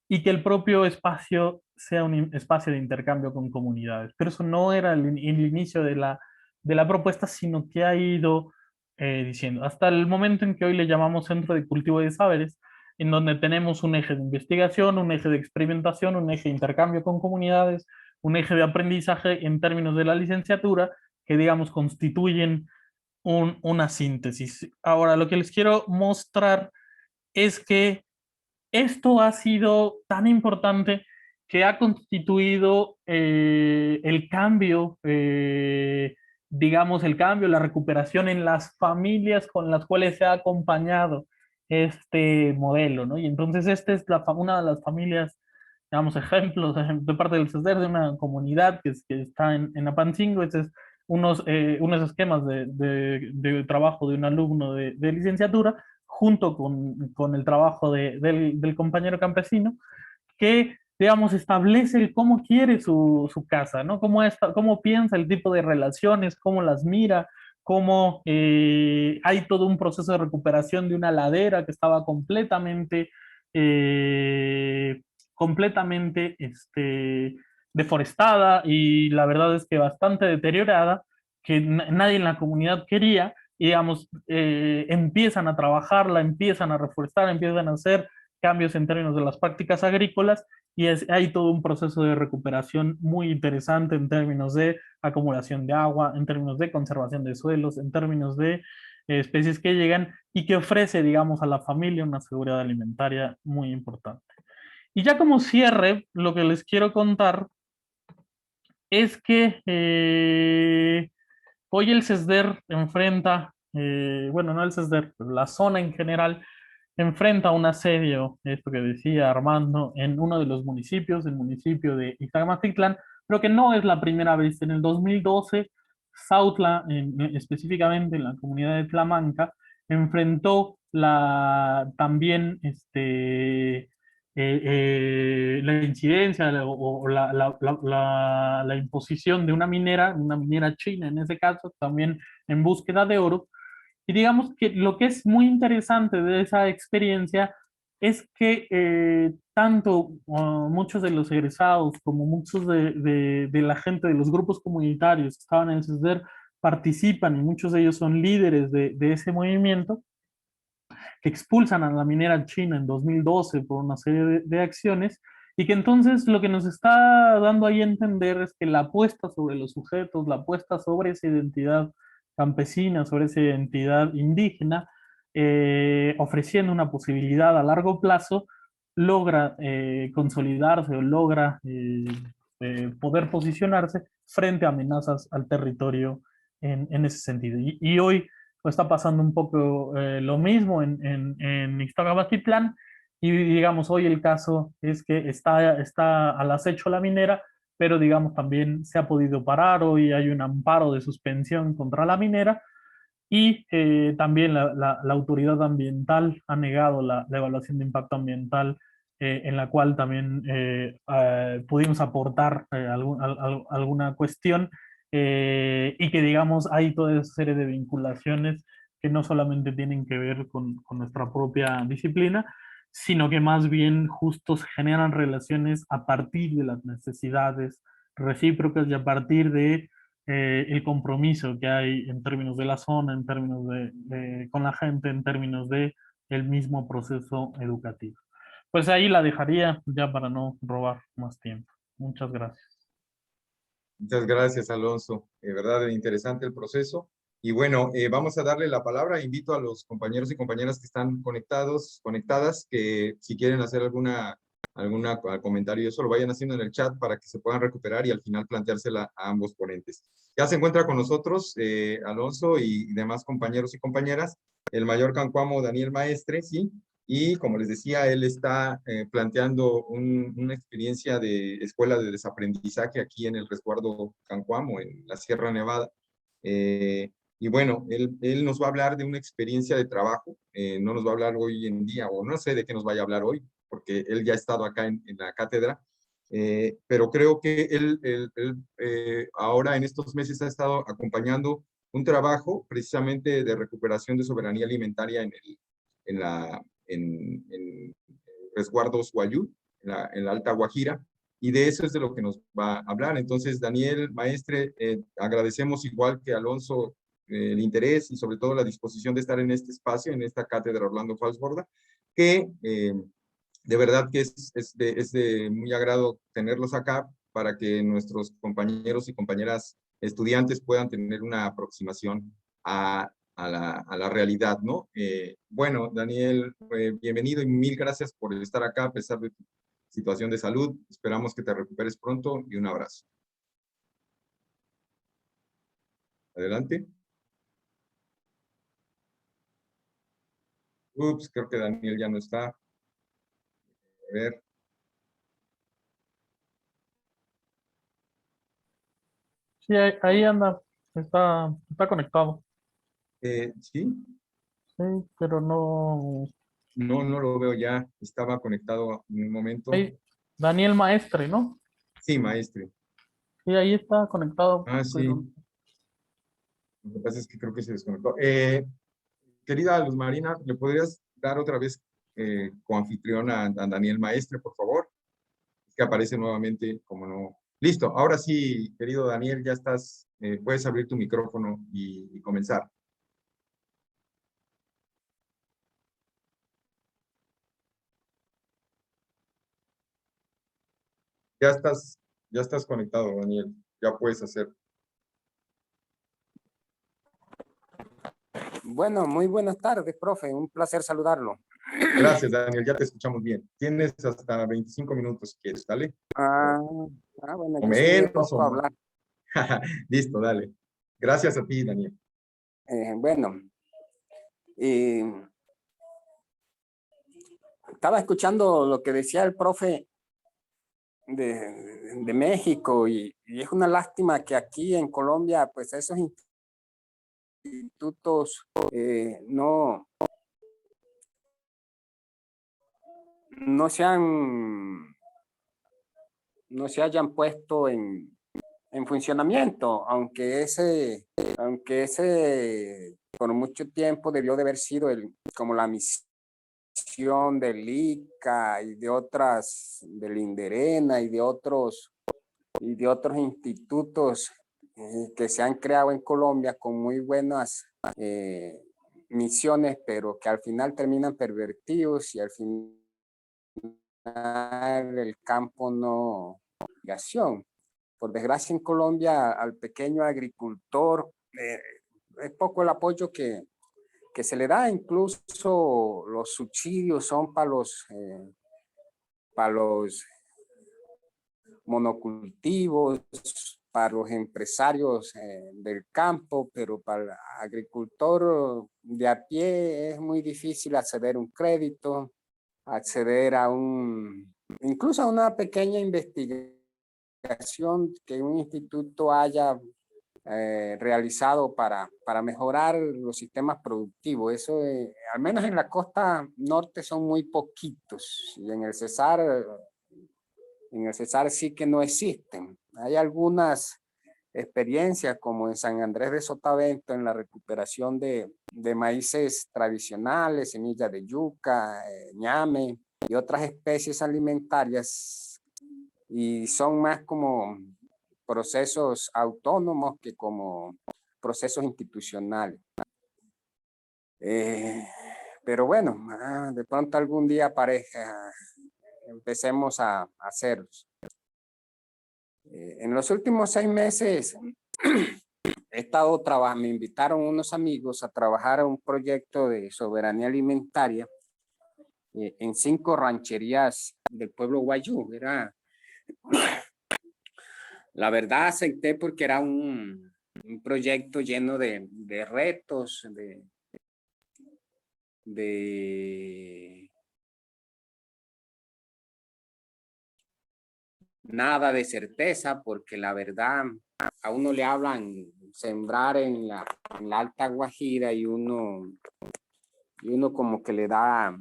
y que el propio espacio sea un espacio de intercambio con comunidades. Pero eso no era el inicio de la propuesta, sino que ha ido diciendo, hasta el momento en que hoy le llamamos Centro de Cultivo de Saberes, en donde tenemos un eje de investigación, un eje de experimentación, un eje de intercambio con comunidades, un eje de aprendizaje en términos de la licenciatura, que digamos constituyen una síntesis. Ahora, lo que les quiero mostrar es que esto ha sido tan importante que ha constituido el cambio, digamos, el cambio, la recuperación en las familias con las cuales se ha acompañado este modelo, ¿no? Y entonces esta es una de las familias, digamos, ejemplos de parte del CESDER, de una comunidad que está en Apancingo. Este es unos esquemas de trabajo de un alumno de licenciatura, junto con el trabajo del compañero campesino, que, digamos, establece el cómo quiere su casa, ¿no? Cómo piensa el tipo de relaciones, cómo las mira, cómo hay todo un proceso de recuperación de una ladera que estaba completamente deforestada y la verdad es que bastante deteriorada, que nadie en la comunidad quería, y digamos, empiezan a trabajarla, empiezan a reforestar, empiezan a hacer cambios en términos de las prácticas agrícolas y hay todo un proceso de recuperación muy interesante en términos de acumulación de agua, en términos de conservación de suelos, en términos de especies que llegan y que ofrece, digamos, a la familia una seguridad alimentaria muy importante. Y ya como cierre, lo que les quiero contar es que hoy el CESDER enfrenta, bueno, no el CESDER, pero la zona en general enfrenta un asedio, esto que decía Armando, en uno de los municipios, el municipio de Ixtagamatictlán, pero que no es la primera vez. En el 2012, Sautla, específicamente en la comunidad de Tlamanca, enfrentó también la incidencia la imposición de una minera china en ese caso, también en búsqueda de oro. Y digamos que lo que es muy interesante de esa experiencia es que tanto muchos de los egresados como muchos de la gente de los grupos comunitarios que estaban en el CESDER participan y muchos de ellos son líderes de ese movimiento que expulsan a la minera china en 2012 por una serie de acciones, y que entonces lo que nos está dando ahí a entender es que la apuesta sobre los sujetos, la apuesta sobre esa identidad campesina, sobre esa identidad indígena, ofreciendo una posibilidad a largo plazo, logra consolidarse o logra poder posicionarse frente a amenazas al territorio en ese sentido. Y hoy está pasando un poco lo mismo en Ixtagamatictlán, y digamos hoy el caso es que está al acecho la minera, pero digamos también se ha podido parar, hoy hay un amparo de suspensión contra la minera, y también la autoridad ambiental ha negado la evaluación de impacto ambiental, en la cual también pudimos aportar alguna cuestión, y que digamos hay toda esa serie de vinculaciones que no solamente tienen que ver con nuestra propia disciplina, sino que más bien justo se generan relaciones a partir de las necesidades recíprocas y a partir de el compromiso que hay en términos de la zona, en términos con la gente, en términos de el mismo proceso educativo. Pues ahí la dejaría ya para no robar más tiempo. Muchas gracias. Muchas gracias, Alonso. De verdad, interesante el proceso. Y bueno, vamos a darle la palabra. Invito a los compañeros y compañeras que están conectadas, que si quieren hacer alguna comentario, eso lo vayan haciendo en el chat para que se puedan recuperar y al final planteársela a ambos ponentes. Ya se encuentra con nosotros Alonso y demás compañeros y compañeras, el mayor cancuamo Daniel Maestre, ¿sí? Y como les decía, él está planteando una experiencia de escuela de desaprendizaje aquí en el resguardo Cancuamo, en la Sierra Nevada. Y bueno, él nos va a hablar de una experiencia de trabajo, no nos va a hablar hoy en día, o no sé de qué nos vaya a hablar hoy, porque él ya ha estado acá en la cátedra, pero creo que él ahora en estos meses ha estado acompañando un trabajo precisamente de recuperación de soberanía alimentaria en resguardos Wayuu, en la Alta Guajira, y de eso es de lo que nos va a hablar. Entonces, Daniel, maestre, agradecemos igual que Alonso el interés y sobre todo la disposición de estar en este espacio, en esta cátedra Orlando Falsborda, que de verdad que es de muy agrado tenerlos acá para que nuestros compañeros y compañeras estudiantes puedan tener una aproximación a la realidad, ¿no? Bueno, Daniel, bienvenido y mil gracias por estar acá a pesar de tu situación de salud. Esperamos que te recuperes pronto y un abrazo. Adelante. Ups, creo que Daniel ya no está. A ver. Sí, ahí anda, está conectado. Sí, Sí, pero no. no, no lo veo ya. Estaba conectado en un momento. Ahí, Daniel Maestre, ¿no? Sí, maestre. Sí, ahí está conectado, Ah, sí. pero Lo que pasa es que creo que se desconectó. Querida Luz Marina, ¿le podrías dar otra vez coanfitrión a Daniel Maestre, por favor? Es que aparece nuevamente como no. Listo, ahora sí, querido Daniel, ya estás, puedes abrir tu micrófono y comenzar. Ya estás, ya estás conectado, Daniel. Ya puedes hacer. Bueno, muy buenas tardes, profe. Un placer saludarlo. Gracias, Daniel, ya te escuchamos bien. Tienes hasta 25 minutos si quieres, ¿dale? Bueno, O yo soy muy menos, o poco a más. hablar. Listo, dale. Gracias a ti, Daniel. Bueno, y estaba escuchando lo que decía el profe de México y es una lástima que aquí en Colombia, pues esos institutos no no se hayan puesto en funcionamiento, aunque ese por mucho tiempo debió de haber sido como la misión del ICA y de otras, del Inderena y de otros institutos que se han creado en Colombia con muy buenas misiones, pero que al final terminan pervertidos y al final el campo no acción. Por desgracia en Colombia al pequeño agricultor es poco el apoyo que se le da, incluso los subsidios son para los monocultivos, para los empresarios del campo, pero para el agricultor de a pie es muy difícil acceder a un crédito, acceder a incluso a una pequeña investigación que un instituto haya realizado para mejorar los sistemas productivos. Eso, al menos en la costa norte, son muy poquitos y en el Cesar sí que no existen. Hay algunas experiencias como en San Andrés de Sotavento en la recuperación de maíces tradicionales, semillas de yuca, ñame y otras especies alimentarias, y son más como procesos autónomos que como procesos institucionales. Pero bueno, de pronto algún día empecemos a hacerlos. En los últimos 6 meses he estado trabajando, me invitaron unos amigos a trabajar a un proyecto de soberanía alimentaria en 5 rancherías del pueblo Wayuu. La verdad acepté porque era un proyecto lleno de retos, nada de certeza, porque la verdad a uno le hablan sembrar en la Alta Guajira y uno como que le da,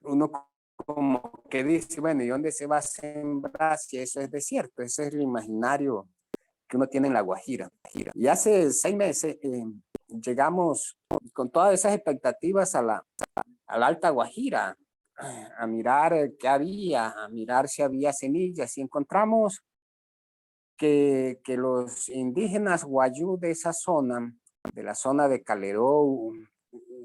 uno como que dice, bueno, ¿y dónde se va a sembrar si eso es desierto? Ese es el imaginario que uno tiene en la Guajira. Y hace 6 meses llegamos con todas esas expectativas a la Alta Guajira, a mirar qué había, a mirar si había semillas, y encontramos que los indígenas guayú de esa zona, de la zona de Caleró,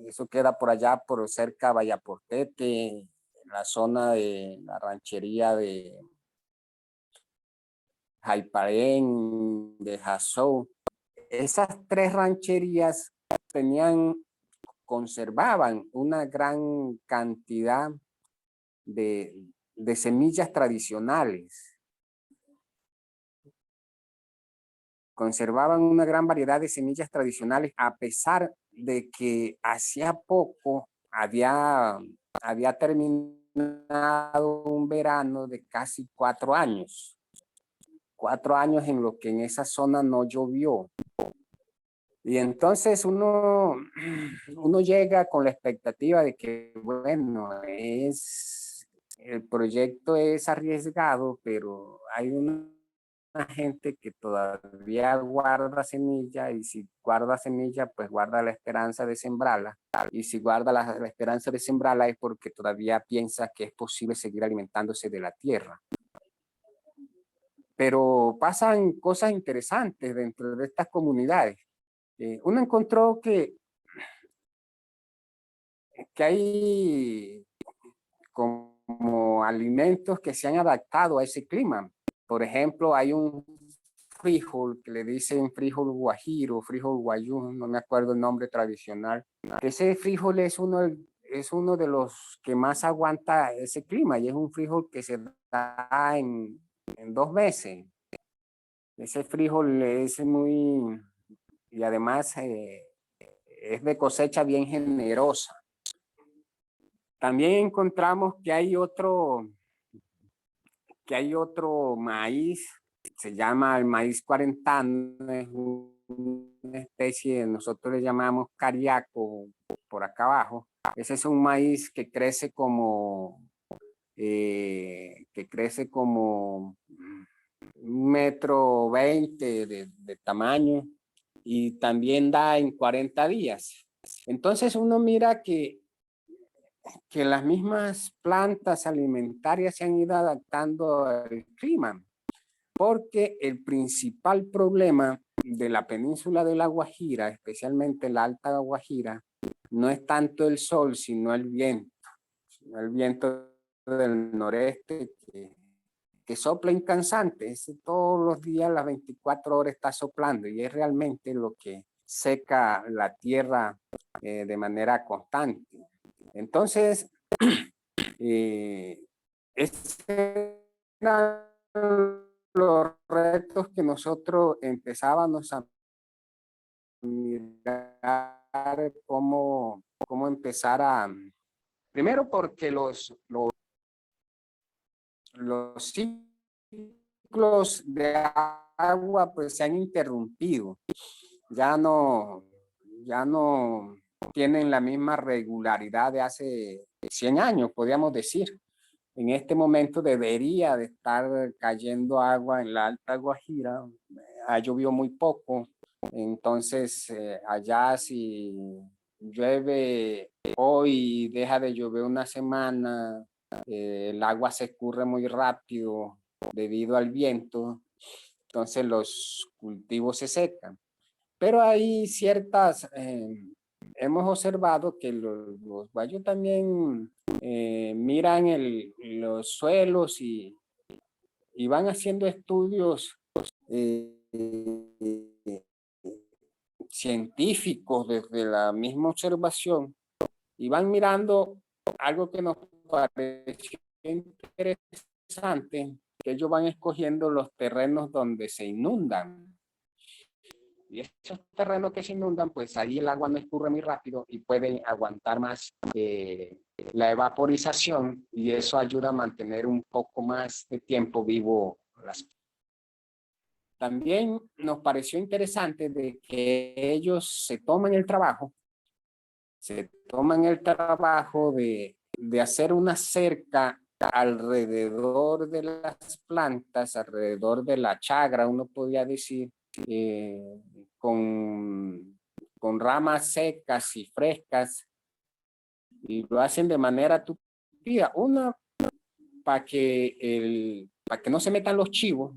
eso queda por allá por cerca de Vallaportete, la zona de la ranchería de Jaiparén, de Jasó. Esas 3 rancherías conservaban una gran cantidad de semillas tradicionales. Conservaban una gran variedad de semillas tradicionales, a pesar de que hacía poco había terminado un verano de casi 4 años. 4 años en lo que en esa zona no llovió. Y entonces uno llega con la expectativa de que, bueno, el proyecto es arriesgado, pero hay una gente que todavía guarda semilla, y si guarda semilla, pues guarda la esperanza de sembrarla. Y si guarda la esperanza de sembrarla es porque todavía piensa que es posible seguir alimentándose de la tierra. Pero pasan cosas interesantes dentro de estas comunidades. Uno encontró que hay como alimentos que se han adaptado a ese clima. Por ejemplo, hay un frijol que le dicen frijol guajiro, frijol guayú, no me acuerdo el nombre tradicional. Ese frijol es uno de los que más aguanta ese clima, y es un frijol que se da en 2 meses. Ese frijol es muy, y además es de cosecha bien generosa. También encontramos que hay otro maíz, se llama el maíz cuarentano, es una especie, nosotros le llamamos cariaco por acá abajo. Ese es un maíz que crece como 1,20 m de tamaño, y también da en 40 días. Entonces uno mira que las mismas plantas alimentarias se han ido adaptando al clima, porque el principal problema de la península de La Guajira, especialmente la Alta Guajira, no es tanto el sol, sino el viento del noreste que sopla incansante. Todos los días, las 24 horas está soplando, y es realmente lo que seca la tierra de manera constante. Entonces, estos eran los retos que nosotros empezábamos a mirar cómo empezar a... Primero porque los ciclos de agua pues se han interrumpido. Ya no tienen la misma regularidad de hace 100 años, podríamos decir. En este momento debería de estar cayendo agua en la Alta Guajira. Ha llovido muy poco, entonces allá si llueve hoy y deja de llover una semana, el agua se escurre muy rápido debido al viento, entonces los cultivos se secan. Pero hay ciertas, hemos observado que los guayú también miran los suelos y van haciendo estudios científicos desde la misma observación, y van mirando algo que nos pareció interesante, que ellos van escogiendo los terrenos donde se inundan. Y esos terrenos que se inundan, pues ahí el agua no escurre muy rápido y pueden aguantar más la evaporización, y eso ayuda a mantener un poco más de tiempo vivo las. también nos pareció interesante de que ellos se toman el trabajo de hacer una cerca alrededor de las plantas, alrededor de la chagra, uno podría decir, con ramas secas y frescas, y lo hacen de manera tupida. Una, para que no se metan los chivos,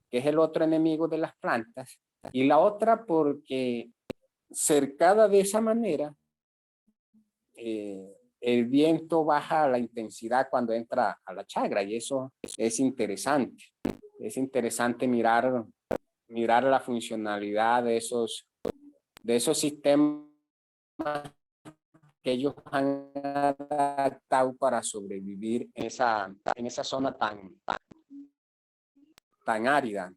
que es el otro enemigo de las plantas, y la otra porque cercada de esa manera, el viento baja la intensidad cuando entra a la chagra, y eso es interesante. Es interesante mirar la funcionalidad de esos sistemas que ellos han adaptado para sobrevivir en esa zona tan árida.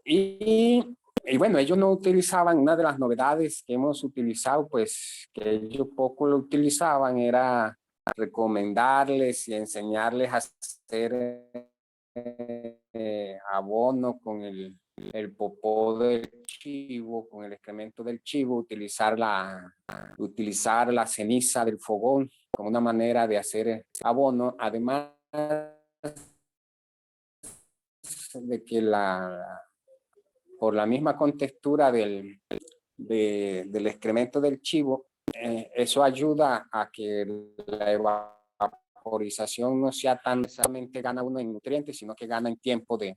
Y bueno, ellos no utilizaban, una de las novedades que hemos utilizado, pues que ellos poco lo utilizaban, era recomendarles y enseñarles a hacer abono con el popó del chivo, con el excremento del chivo, utilizar la ceniza del fogón como una manera de hacer abono, además de que por la misma contextura del excremento del chivo, eso ayuda a que la evaporización no sea tan necesariamente gana uno en nutrientes, sino que gana en tiempo de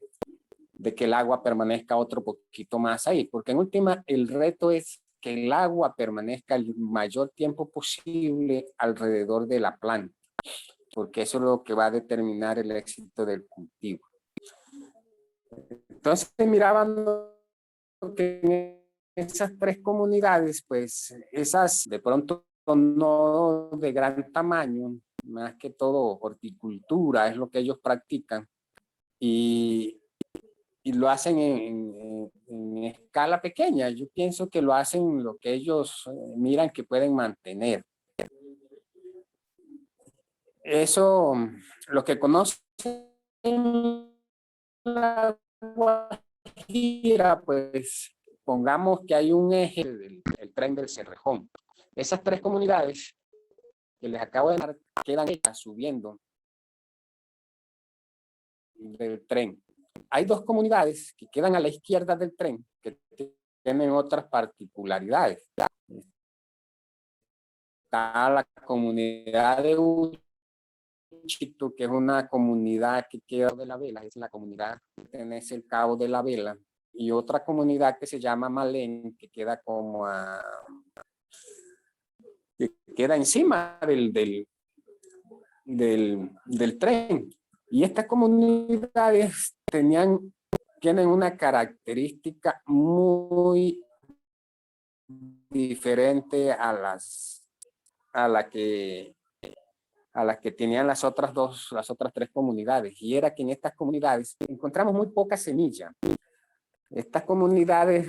que el agua permanezca otro poquito más ahí, porque en última el reto es que el agua permanezca el mayor tiempo posible alrededor de la planta, porque eso es lo que va a determinar el éxito del cultivo. Entonces miraban que en esas tres comunidades, pues esas de pronto no de gran tamaño, más que todo horticultura es lo que ellos practican, y lo hacen en escala pequeña. Yo pienso que lo hacen lo que ellos miran que pueden mantener. Eso, lo que conocen la Guajira, pues pongamos que hay un eje del tren del Cerrejón. Esas tres comunidades que les acabo de dar quedan subiendo del tren. Hay dos comunidades que quedan a la izquierda del tren que tienen otras particularidades. Está la comunidad de Uchito, que es una comunidad que queda de la Vela, es la comunidad que pertenece al Cabo de la Vela, y otra comunidad que se llama Malén, que queda como que queda encima del tren. Y estas comunidades tienen una característica muy diferente a las que tenían las otras tres comunidades, y era que en estas comunidades encontramos muy poca semilla. Estas comunidades,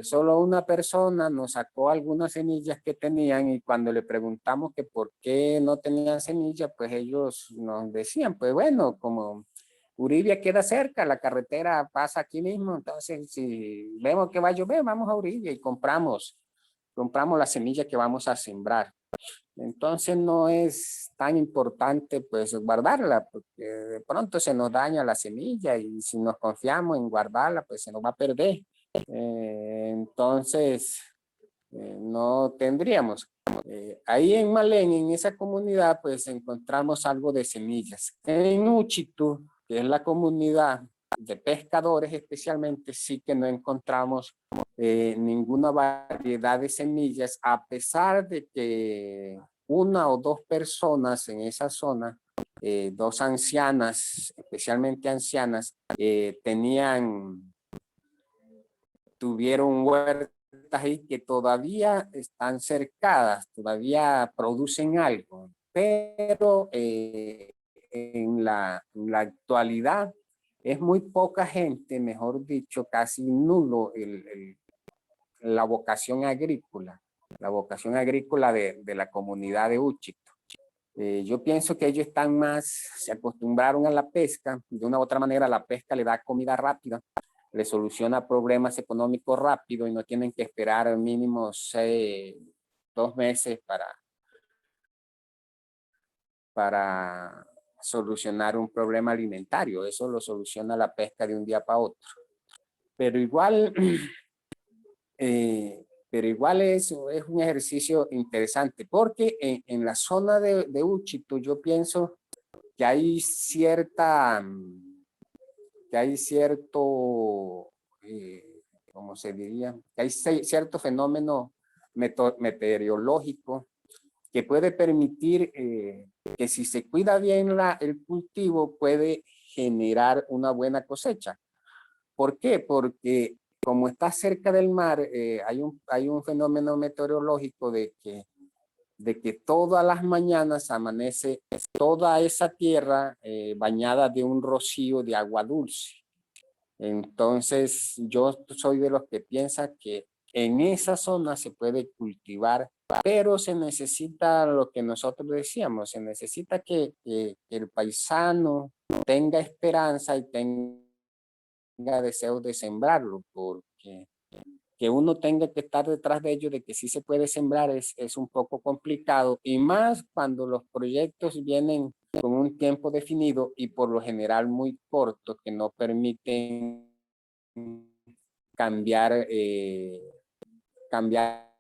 solo una persona nos sacó algunas semillas que tenían, y cuando le preguntamos que por qué no tenían semillas, pues ellos nos decían, pues bueno, como Uribia queda cerca, la carretera pasa aquí mismo, entonces si vemos que va a llover, vamos a Uribia y compramos la semilla que vamos a sembrar. Entonces no es tan importante pues guardarla, porque de pronto se nos daña la semilla, y si nos confiamos en guardarla pues se nos va a perder. Entonces no tendríamos. Ahí en Malén, en esa comunidad, pues encontramos algo de semillas. En Uchitu, que es la comunidad de pescadores especialmente, sí que no encontramos ninguna variedad de semillas, a pesar de que una o dos personas en esa zona, dos ancianas, especialmente ancianas, tuvieron huertas ahí que todavía están cercadas, todavía producen algo, pero en la actualidad es muy poca gente, mejor dicho, casi nulo la vocación agrícola de la comunidad de Uchito. Yo pienso que ellos se acostumbraron a la pesca, de una u otra manera la pesca le da comida rápida, le soluciona problemas económicos rápido y no tienen que esperar al mínimo 2 meses para solucionar un problema alimentario. Eso lo soluciona la pesca de un día para otro. Pero igual, es un ejercicio interesante porque en la zona de Úchito yo pienso que hay cierto, ¿cómo se diría? Que hay cierto fenómeno meteorológico que puede permitir que si se cuida bien el cultivo puede generar una buena cosecha. ¿Por qué? Porque como está cerca del mar, hay un fenómeno meteorológico de que todas las mañanas amanece toda esa tierra bañada de un rocío de agua dulce. Entonces, yo soy de los que piensa que en esa zona se puede cultivar, pero se necesita lo que nosotros decíamos, se necesita que el paisano tenga esperanza y tenga deseo de sembrarlo, porque que uno tenga que estar detrás de ello, de que sí se puede sembrar, es un poco complicado, y más cuando los proyectos vienen con un tiempo definido y por lo general muy corto, que no permiten cambiar, cambiar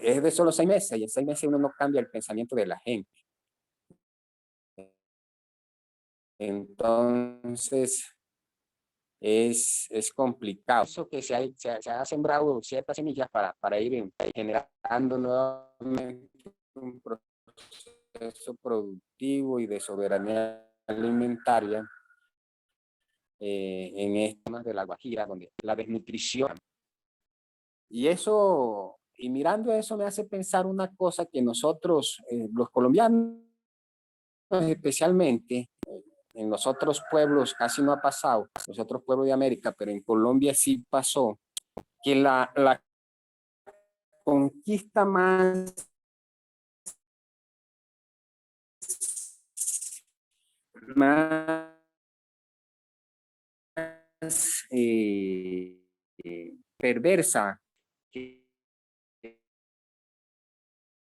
es de solo 6 meses, y en 6 meses uno no cambia el pensamiento de la gente. Entonces, es complicado. Eso que se ha sembrado ciertas semillas para ir generando nuevamente un proceso productivo y de soberanía alimentaria en estas de la Guajira, donde la desnutrición. Y mirando eso me hace pensar una cosa que nosotros, los colombianos especialmente, en los otros pueblos casi no ha pasado, los otros pueblos de América, pero en Colombia sí pasó, que la conquista más perversa que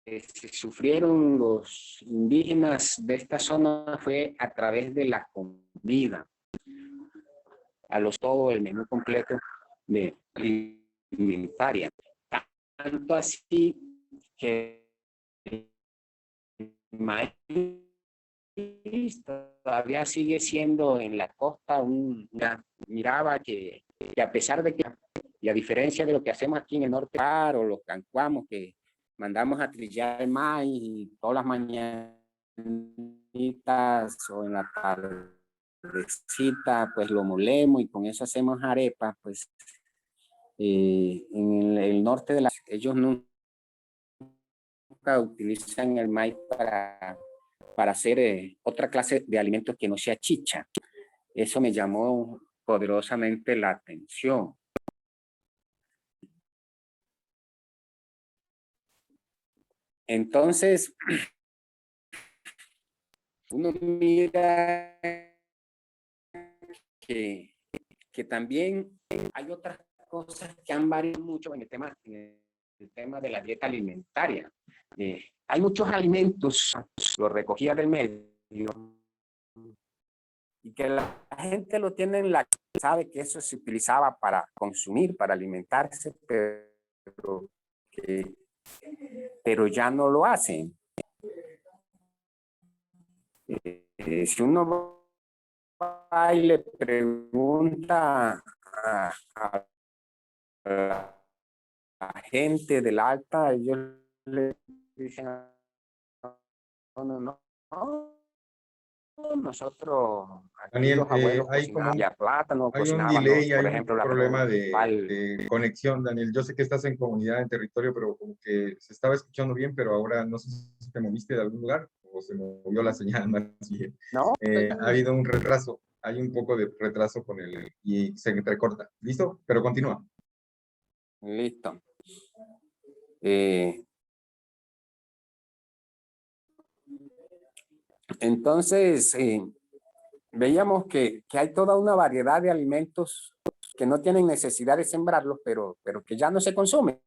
se sufrieron los indígenas de esta zona fue a través de la comida. Todo el menú completo de alimentaria. Tanto así que el maíz todavía sigue siendo en la costa miraba que a pesar de que, y a diferencia de lo que hacemos aquí en el norte, o los cancuamos, que mandamos a trillar el maíz y todas las mañanitas o en la tardecita, pues lo molemos y con eso hacemos arepas, pues en el norte de ellos nunca utilizan el maíz para hacer otra clase de alimentos que no sea chicha. Eso me llamó poderosamente la atención. Entonces, uno mira que también hay otras cosas que han variado mucho en el tema de la dieta alimentaria. Hay muchos alimentos, los recogía del medio, y que la gente lo tiene en la sabe que eso se utilizaba para consumir, para alimentarse, pero ya no lo hacen. Si uno va y le pregunta a la gente de la alta, ellos le dicen, no, nosotros aquí Daniel, los abuelos hay cocinaban ya plátano, hay un cocinaban delay, hay por un ejemplo, problema de conexión, Daniel. Yo sé que estás en comunidad, en territorio, pero como que se estaba escuchando bien, pero ahora no sé si te moviste de algún lugar o se movió la señal más bien. No, Ha habido un retraso, hay un poco de retraso con y se recorta. ¿Listo? Pero continúa. listo. Entonces, veíamos que hay toda una variedad de alimentos que no tienen necesidad de sembrarlos, pero que ya no se consumen.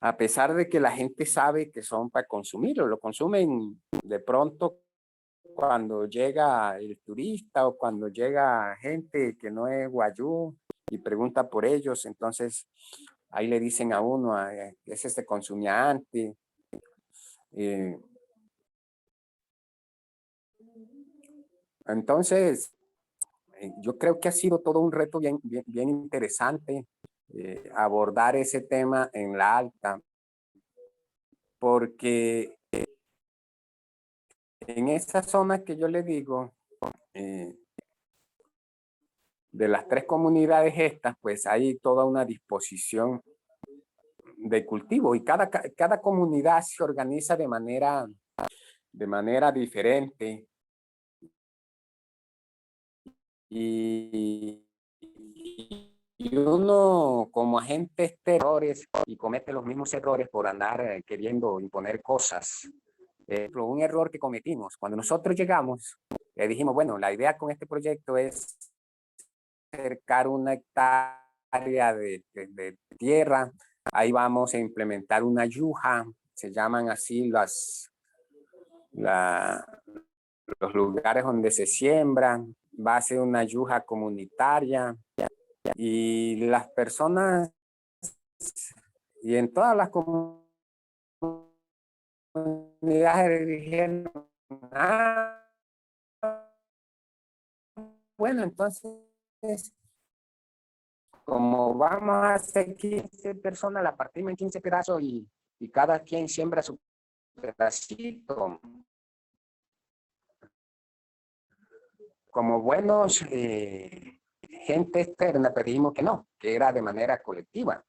A pesar de que la gente sabe que son para consumirlo, lo consumen de pronto cuando llega el turista o cuando llega gente que no es guayú y pregunta por ellos, entonces ahí le dicen a uno, ese se consumía antes. Entonces, yo creo que ha sido todo un reto bien interesante abordar ese tema en la alta, porque en esa zona que yo le digo, de las 3 comunidades estas, pues hay toda una disposición de cultivo y cada comunidad se organiza de manera diferente. Y uno como agente errores y comete los mismos errores por andar queriendo imponer cosas. Un error que cometimos cuando nosotros llegamos, dijimos, bueno, la idea con este proyecto es cercar 1 hectárea de tierra. Ahí vamos a implementar una yuja, se llaman así los lugares donde se siembran. Va a ser una yuja comunitaria y las personas y en todas las comunidades dijeron, bueno, entonces, como vamos a hacer 15 personas, la partimos en 15 pedazos y cada quien siembra su pedacito. Como buenos gente externa pedimos que no, que era de manera colectiva.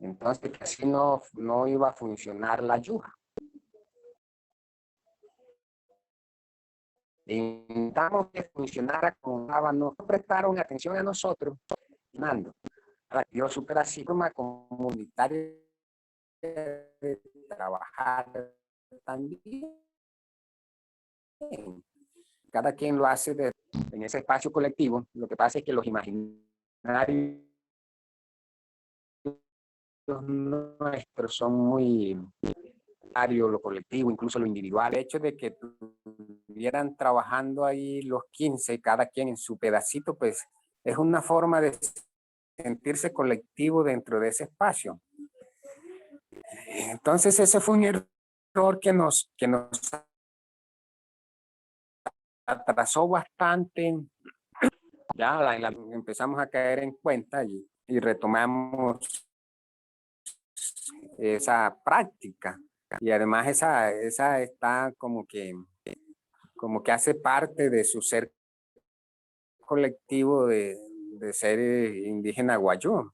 Entonces, que así no iba a funcionar la yuja. Intentamos que funcionara como no prestaron atención a nosotros, dio su forma comunitaria de trabajar también. Cada quien lo hace en ese espacio colectivo. Lo que pasa es que los imaginarios nuestros son muy lo colectivo, incluso lo individual. El hecho de que estuvieran trabajando ahí los 15, cada quien en su pedacito, pues es una forma de sentirse colectivo dentro de ese espacio. Entonces ese fue un error que nos atrasó bastante. Ya empezamos a caer en cuenta y retomamos esa práctica. Y además esa está como que hace parte de su ser colectivo de ser indígena guayú.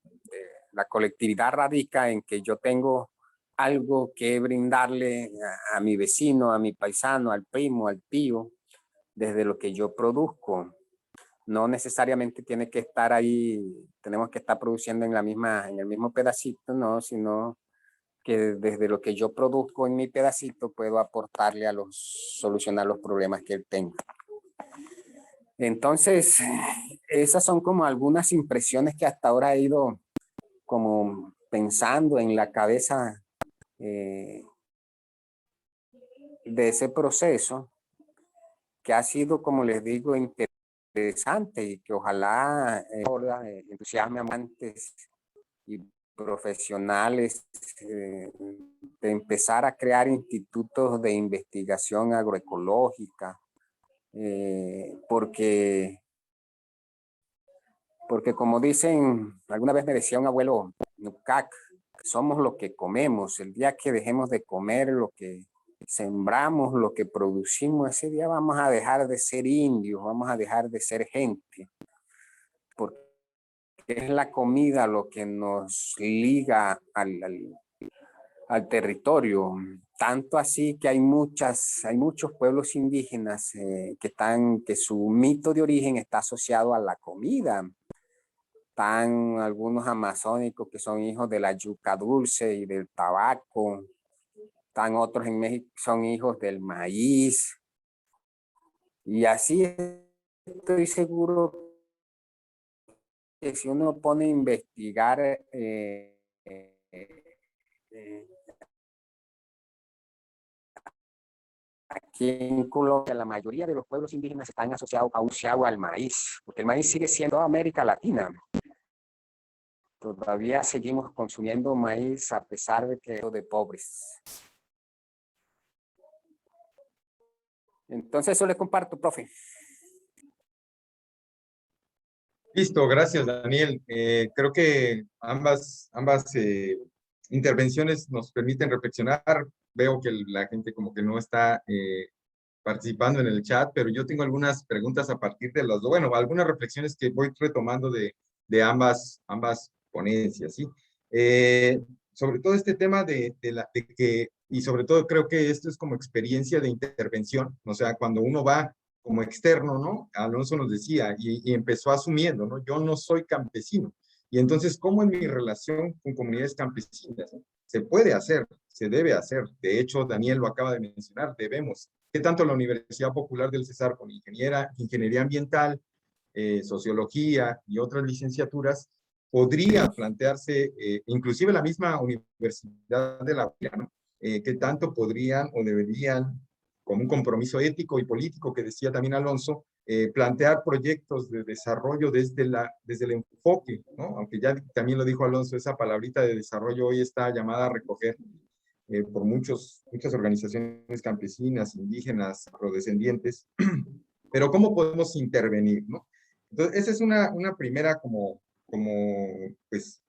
La colectividad radica en que yo tengo algo que brindarle a mi vecino, a mi paisano, al primo, al tío, desde lo que yo produzco. No necesariamente tiene que estar ahí, tenemos que estar produciendo en el mismo pedacito, no, sino que desde lo que yo produzco en mi pedacito puedo aportarle solucionar los problemas que él tenga. Entonces, esas son como algunas impresiones que hasta ahora he ido como pensando en la cabeza de ese proceso, que ha sido, como les digo, interesante y que ojalá entusiasme a amantes y profesionales de empezar a crear institutos de investigación agroecológica, porque como dicen, alguna vez me decía un abuelo Nucac, somos lo que comemos. El día que dejemos de comer lo que sembramos, lo que producimos, ese día vamos a dejar de ser indios, vamos a dejar de ser gente. Porque es la comida lo que nos liga al territorio. Tanto así que hay muchos pueblos indígenas que su mito de origen está asociado a la comida. Están algunos amazónicos que son hijos de la yuca dulce y del tabaco. están otros en México, son hijos del maíz. Y así estoy seguro que si uno pone a investigar aquí en Colombia, la mayoría de los pueblos indígenas están asociados al maíz, porque el maíz sigue siendo América Latina. Todavía seguimos consumiendo maíz a pesar de que es de pobres. Entonces eso le comparto, profe. Listo, gracias, Daniel. Creo que ambas intervenciones nos permiten reflexionar. Veo que la gente como que no está participando en el chat, pero yo tengo algunas preguntas a partir de las dos, bueno, algunas reflexiones que voy retomando de ambas ponencias, ¿sí? Sobre todo este tema de que, y sobre todo creo que esto es como experiencia de intervención, o sea, cuando uno va como externo, ¿no? Alonso nos decía, y empezó asumiendo, ¿no? Yo no soy campesino. Y entonces, ¿cómo en mi relación con comunidades campesinas, ¿no? Se puede hacer, se debe hacer? De hecho, Daniel lo acaba de mencionar, debemos. ¿Qué tanto la Universidad Popular del Cesar con ingeniería ambiental, sociología y otras licenciaturas podría plantearse, inclusive la misma Universidad de La Huila, ¿no? ¿Qué tanto podrían o deberían, como un compromiso ético y político que decía también Alonso, plantear proyectos de desarrollo desde el enfoque, ¿no? Aunque ya también lo dijo Alonso, esa palabrita de desarrollo hoy está llamada a recoger por muchas organizaciones campesinas, indígenas, afrodescendientes, pero ¿cómo podemos intervenir, no? Entonces, esa es una primera pues,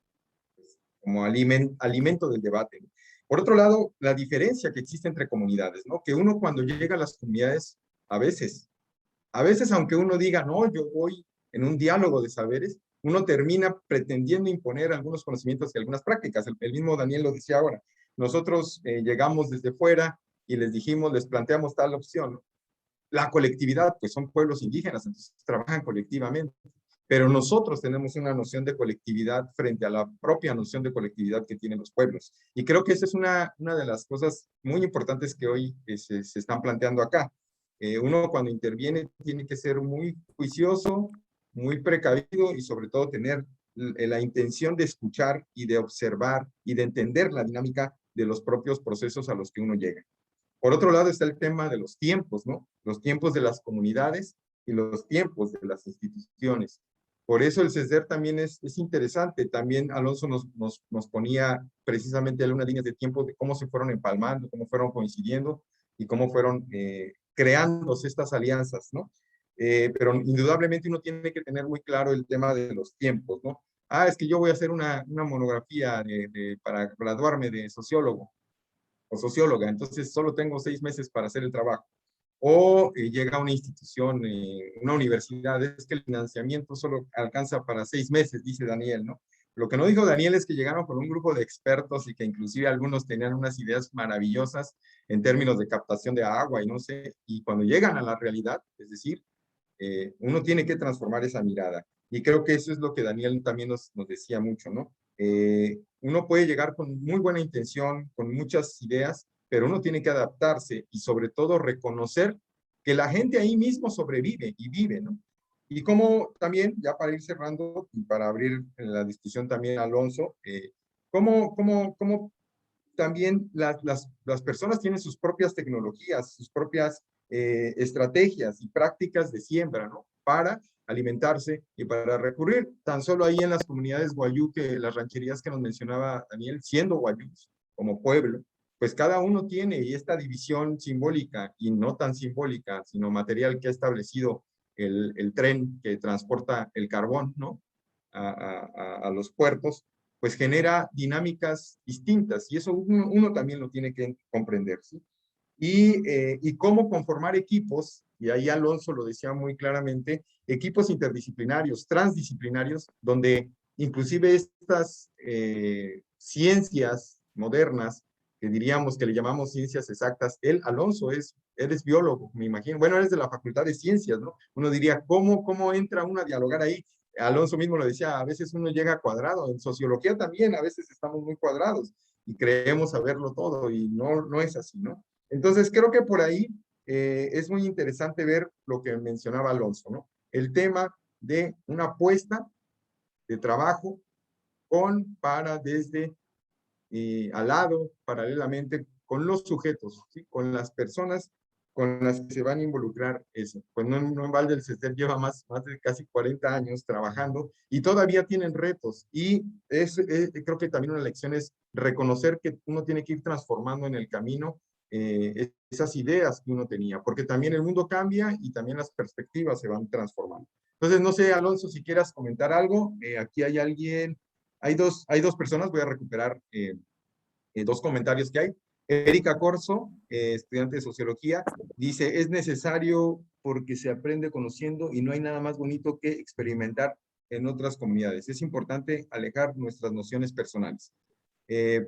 como alimento del debate, ¿no? Por otro lado, la diferencia que existe entre comunidades, ¿no? Que uno cuando llega a las comunidades, a veces, aunque uno diga, no, yo voy en un diálogo de saberes, uno termina pretendiendo imponer algunos conocimientos y algunas prácticas. El mismo Daniel lo decía ahora. Nosotros llegamos desde fuera y les dijimos, les planteamos tal opción, ¿no? La colectividad, pues son pueblos indígenas, entonces trabajan colectivamente. Pero nosotros tenemos una noción de colectividad frente a la propia noción de colectividad que tienen los pueblos. Y creo que esa es una de las cosas muy importantes que hoy se están planteando acá. Uno cuando interviene tiene que ser muy juicioso, muy precavido y sobre todo tener la intención de escuchar y de observar y de entender la dinámica de los propios procesos a los que uno llega. Por otro lado está el tema de los tiempos, ¿no? Los tiempos de las comunidades y los tiempos de las instituciones. Por eso el CESDER también es interesante. También Alonso nos ponía precisamente algunas líneas de tiempo de cómo se fueron empalmando, cómo fueron coincidiendo y cómo fueron creándose estas alianzas, ¿no? Pero indudablemente uno tiene que tener muy claro el tema de los tiempos, ¿no? Es que yo voy a hacer una monografía para graduarme de sociólogo o socióloga, entonces solo tengo 6 meses para hacer el trabajo. O llega a una institución, una universidad, es que el financiamiento solo alcanza para 6 meses, dice Daniel, ¿no? Lo que no dijo Daniel es que llegaron con un grupo de expertos y que inclusive algunos tenían unas ideas maravillosas en términos de captación de agua y no sé, y cuando llegan a la realidad, es decir, uno tiene que transformar esa mirada. Y creo que eso es lo que Daniel también nos decía mucho, ¿no? Uno puede llegar con muy buena intención, con muchas ideas, pero uno tiene que adaptarse y sobre todo reconocer que la gente ahí mismo sobrevive y vive, ¿no? Y como también, ya para ir cerrando y para abrir la discusión también, Alonso, cómo también las personas tienen sus propias tecnologías, sus propias estrategias y prácticas de siembra, ¿no? Para alimentarse y para recurrir. Tan solo ahí en las comunidades guayú, que las rancherías que nos mencionaba Daniel, siendo guayús como pueblo, pues cada uno tiene, y esta división simbólica y no tan simbólica, sino material que ha establecido el tren que transporta el carbón, ¿no? A los puertos, pues genera dinámicas distintas y eso uno también lo tiene que comprender, ¿sí? Y cómo conformar equipos, y ahí Alonso lo decía muy claramente, equipos interdisciplinarios, transdisciplinarios, donde inclusive estas ciencias modernas, que diríamos que le llamamos ciencias exactas, Alonso, eres biólogo, me imagino, bueno, eres de la Facultad de Ciencias, ¿no? Uno diría, ¿cómo entra uno a dialogar ahí? Alonso mismo lo decía, a veces uno llega cuadrado, en sociología también, a veces estamos muy cuadrados, y creemos saberlo todo y no es así, ¿no? Entonces creo que por ahí es muy interesante ver lo que mencionaba Alonso, ¿no? El tema de una apuesta de trabajo desde al lado, paralelamente, con los sujetos, ¿sí? Con las personas con las que se van a involucrar eso. Pues no en balde el CESDEP lleva más de casi 40 años trabajando y todavía tienen retos. Y creo que también una lección es reconocer que uno tiene que ir transformando en el camino esas ideas que uno tenía, porque también el mundo cambia y también las perspectivas se van transformando. Entonces, no sé, Alonso, si quieras comentar algo. Aquí hay alguien, hay dos personas, voy a recuperar dos comentarios que hay. Erika Corso, estudiante de Sociología, dice, es necesario porque se aprende conociendo y no hay nada más bonito que experimentar en otras comunidades. Es importante alejar nuestras nociones personales.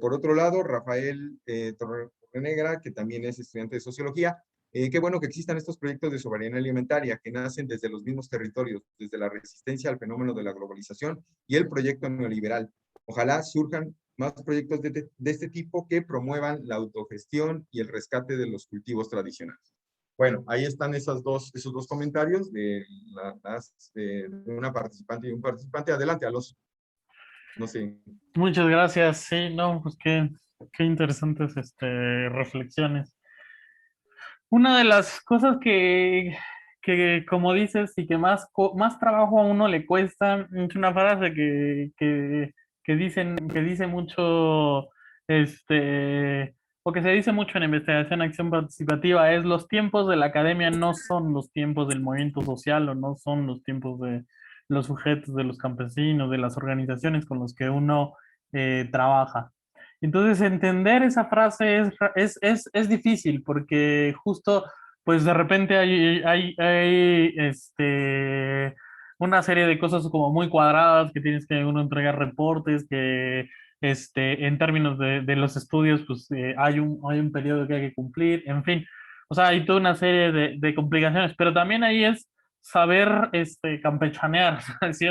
Por otro lado, Rafael Torrenegra, que también es estudiante de Sociología, qué bueno que existan estos proyectos de soberanía alimentaria que nacen desde los mismos territorios, desde la resistencia al fenómeno de la globalización y el proyecto neoliberal. Ojalá surjan más proyectos de este tipo que promuevan la autogestión y el rescate de los cultivos tradicionales. Bueno, ahí están esos dos comentarios de una participante y un participante. Adelante, Alonso. No sé. Muchas gracias. Sí, no, pues qué interesantes reflexiones. Una de las cosas como dices, y que más trabajo a uno le cuesta, es una frase que dice mucho, o que se dice mucho en investigación acción participativa, es los tiempos de la academia no son los tiempos del movimiento social, o no son los tiempos de los sujetos, de los campesinos, de las organizaciones con los que uno trabaja. Entonces, entender esa frase es difícil, porque justo, pues de repente hay una serie de cosas como muy cuadradas, que tienes que uno entregar reportes, que en términos de los estudios, pues hay un periodo que hay que cumplir, en fin. O sea, hay toda una serie de complicaciones, pero también ahí es saber campechanear, así,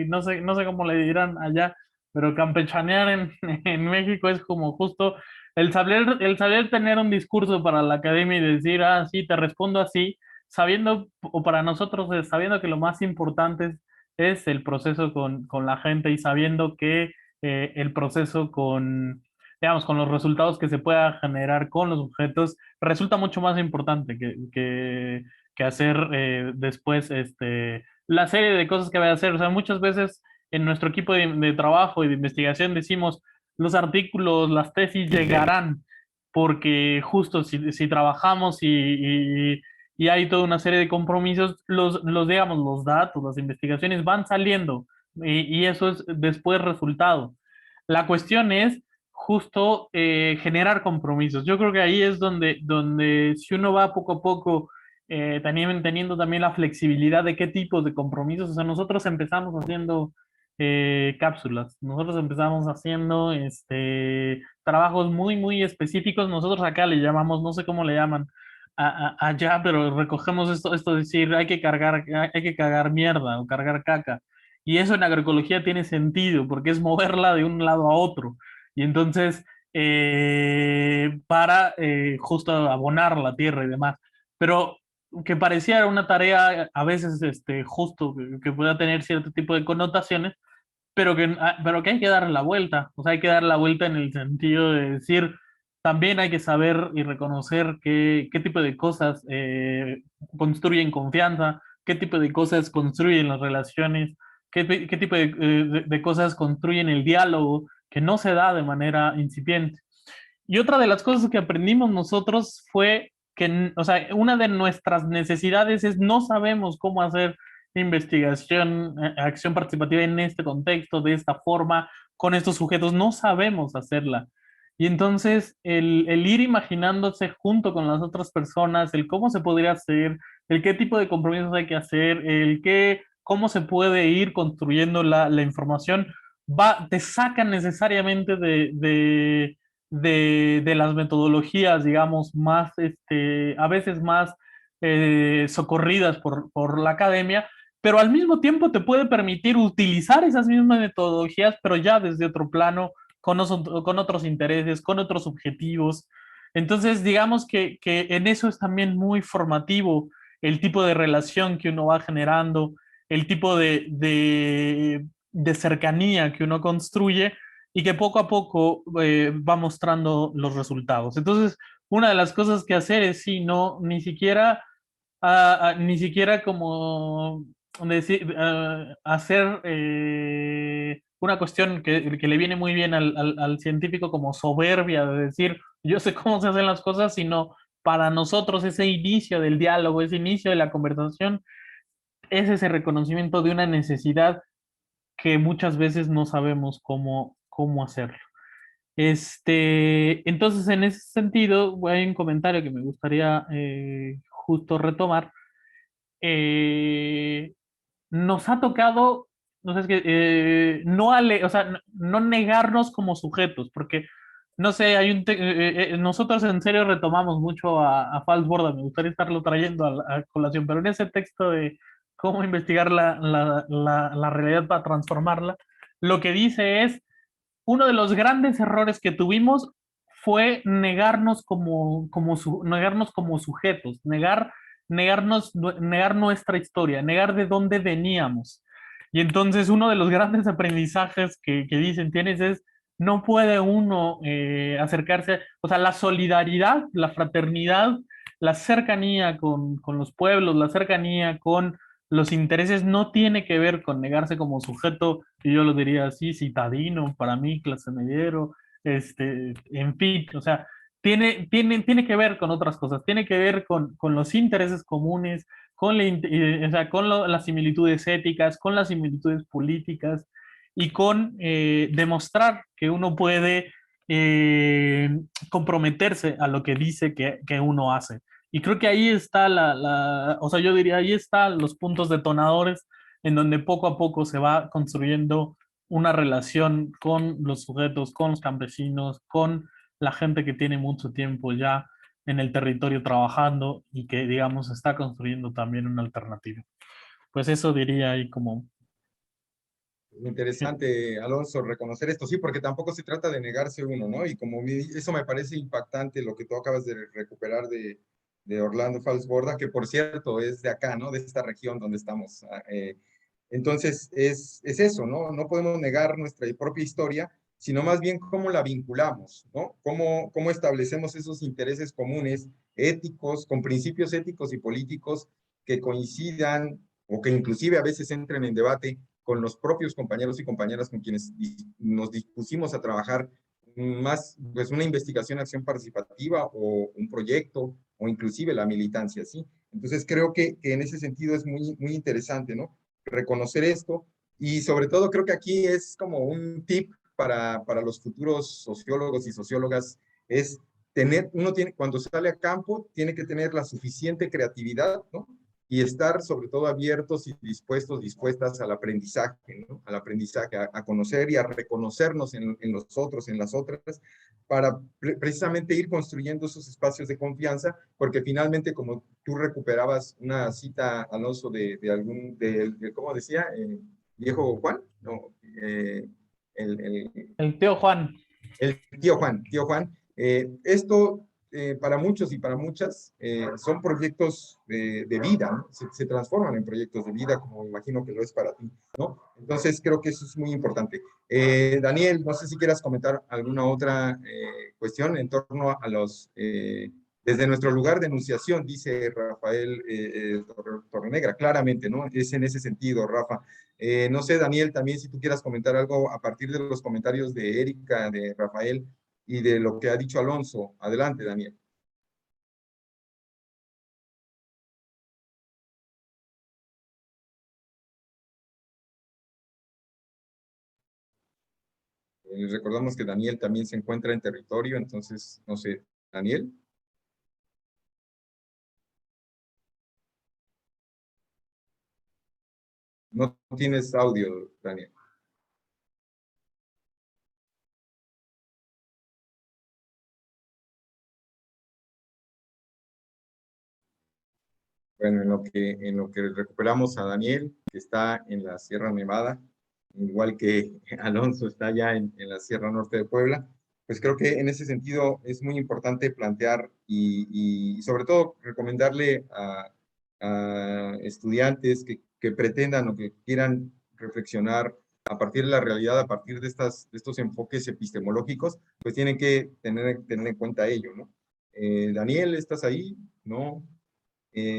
no sé cómo le dirán allá, pero campechanear en México es como justo el saber tener un discurso para la academia y decir, ah, sí, te respondo así, sabiendo, o para nosotros, sabiendo que lo más importante es el proceso con la gente, y sabiendo que el proceso digamos, con los resultados que se pueda generar con los objetos, resulta mucho más importante que hacer después la serie de cosas que va a hacer. O sea, muchas veces en nuestro equipo de trabajo y de investigación decimos, los artículos, las tesis llegarán, porque justo si trabajamos y hay toda una serie de compromisos, digamos, los datos, las investigaciones van saliendo, y eso es después resultado. La cuestión es justo generar compromisos. Yo creo que ahí es donde si uno va poco a poco teniendo también la flexibilidad de qué tipos de compromisos. O sea, nosotros empezamos haciendo cápsulas, nosotros empezamos haciendo trabajos muy, muy específicos. Nosotros acá le llamamos, no sé cómo le llaman allá, pero recogemos esto de decir, hay que cargar mierda o cargar caca. Y eso en agroecología tiene sentido, porque es moverla de un lado a otro. Y entonces, para justo abonar la tierra y demás. Pero que parecía una tarea a veces justo, que pueda tener cierto tipo de connotaciones, pero que hay que darle la vuelta. O sea, hay que dar la vuelta en el sentido de decir, también hay que saber y reconocer qué tipo de cosas construyen confianza, qué tipo de cosas construyen las relaciones, qué tipo de cosas construyen el diálogo, que no se da de manera incipiente. Y otra de las cosas que aprendimos nosotros fue que, o sea, una de nuestras necesidades es no sabemos cómo hacer investigación, acción participativa en este contexto, de esta forma, con estos sujetos, no sabemos hacerla. Y entonces el ir imaginándose junto con las otras personas, el cómo se podría hacer, el qué tipo de compromisos hay que hacer, cómo se puede ir construyendo la información, te saca necesariamente de las metodologías, digamos, más, a veces más socorridas por la academia, pero al mismo tiempo te puede permitir utilizar esas mismas metodologías, pero ya desde otro plano, con otros intereses, con otros objetivos. Entonces, digamos que en eso es también muy formativo el tipo de relación que uno va generando, el tipo de cercanía que uno construye y que poco a poco va mostrando los resultados. Entonces, una de las cosas que hacer es, sí, no, ni siquiera, ni siquiera como decir, hacer una cuestión que le viene muy bien al científico como soberbia, de decir, yo sé cómo se hacen las cosas, sino para nosotros ese inicio del diálogo, ese inicio de la conversación, es ese reconocimiento de una necesidad que muchas veces no sabemos cómo hacerlo. Entonces, en ese sentido, hay un comentario que me gustaría justo retomar. Eh, Nos ha tocado, no sé, es que, no, o sea, no negarnos como sujetos, porque, no sé, nosotros en serio retomamos mucho a Falsborda, me gustaría estarlo trayendo a colación, pero en ese texto de cómo investigar la realidad para transformarla, lo que dice es, uno de los grandes errores que tuvimos fue negarnos como sujetos, negar nuestra historia, negar de dónde veníamos. Y entonces uno de los grandes aprendizajes que dicen tienes es, no puede uno acercarse, o sea, la solidaridad, la fraternidad, la cercanía con los pueblos, la cercanía con los intereses no tiene que ver con negarse como sujeto, y yo lo diría así, citadino, para mí, clase mediero, en fin, o sea, tiene que ver con otras cosas, tiene que ver con los intereses comunes, o sea, las similitudes éticas, con las similitudes políticas y con demostrar que uno puede eh, comprometerse a lo que dice que uno hace. Y creo que ahí está o sea, yo diría, ahí están los puntos detonadores en donde poco a poco se va construyendo una relación con los sujetos, con los campesinos, con la gente que tiene mucho tiempo ya en el territorio trabajando y que, digamos, está construyendo también una alternativa. Pues eso diría ahí como... Interesante, Alonso, reconocer esto, sí, porque tampoco se trata de negarse uno, ¿no? Y como eso me parece impactante lo que tú acabas de recuperar de Orlando Falsborda, que por cierto es de acá, ¿no? De esta región donde estamos. Entonces, es eso, ¿no? No podemos negar nuestra propia historia, sino más bien cómo la vinculamos, ¿no? Cómo establecemos esos intereses comunes, éticos, con principios éticos y políticos que coincidan o que inclusive a veces entren en debate con los propios compañeros y compañeras con quienes nos dispusimos a trabajar más, pues una investigación, acción participativa o un proyecto o inclusive la militancia, ¿sí? Entonces creo que en ese sentido es muy interesante, ¿no? Reconocer esto y sobre todo creo que aquí es como un tip para los futuros sociólogos y sociólogas, es uno tiene, cuando sale a campo, tiene que tener la suficiente creatividad, ¿no? Y estar sobre todo abiertos y dispuestas al aprendizaje, ¿no? Al aprendizaje, a conocer y a reconocernos en los otros, en las otras, para precisamente ir construyendo esos espacios de confianza, porque finalmente, como tú recuperabas una cita, Alonso, ¿cómo decía? ¿Viejo Juan? No, el, El tío Juan. el tío Juan, esto para muchos y para muchas son proyectos de vida, ¿no? Se transforman en proyectos de vida, como imagino que lo es para ti, ¿no? Entonces creo que eso es muy importante. Daniel, no sé si quieras comentar alguna otra cuestión en torno a desde nuestro lugar de enunciación, dice Rafael Torrenegra, claramente, ¿no? Es en ese sentido, Rafa. No sé, Daniel, también si tú quieras comentar algo a partir de los comentarios de Erika, de Rafael y de lo que ha dicho Alonso. Adelante, Daniel. Recordamos que Daniel también se encuentra en territorio, entonces, no sé, Daniel. No tienes audio, Daniel. Bueno, en lo que recuperamos a Daniel, que está en la Sierra Nevada, igual que Alonso está allá en la Sierra Norte de Puebla, pues creo que en ese sentido es muy importante plantear y sobre todo recomendarle a estudiantes que pretendan o que quieran reflexionar a partir de la realidad, a partir de estos enfoques epistemológicos, pues tienen que tener en cuenta ello, ¿no? Daniel, ¿estás ahí? ¿No?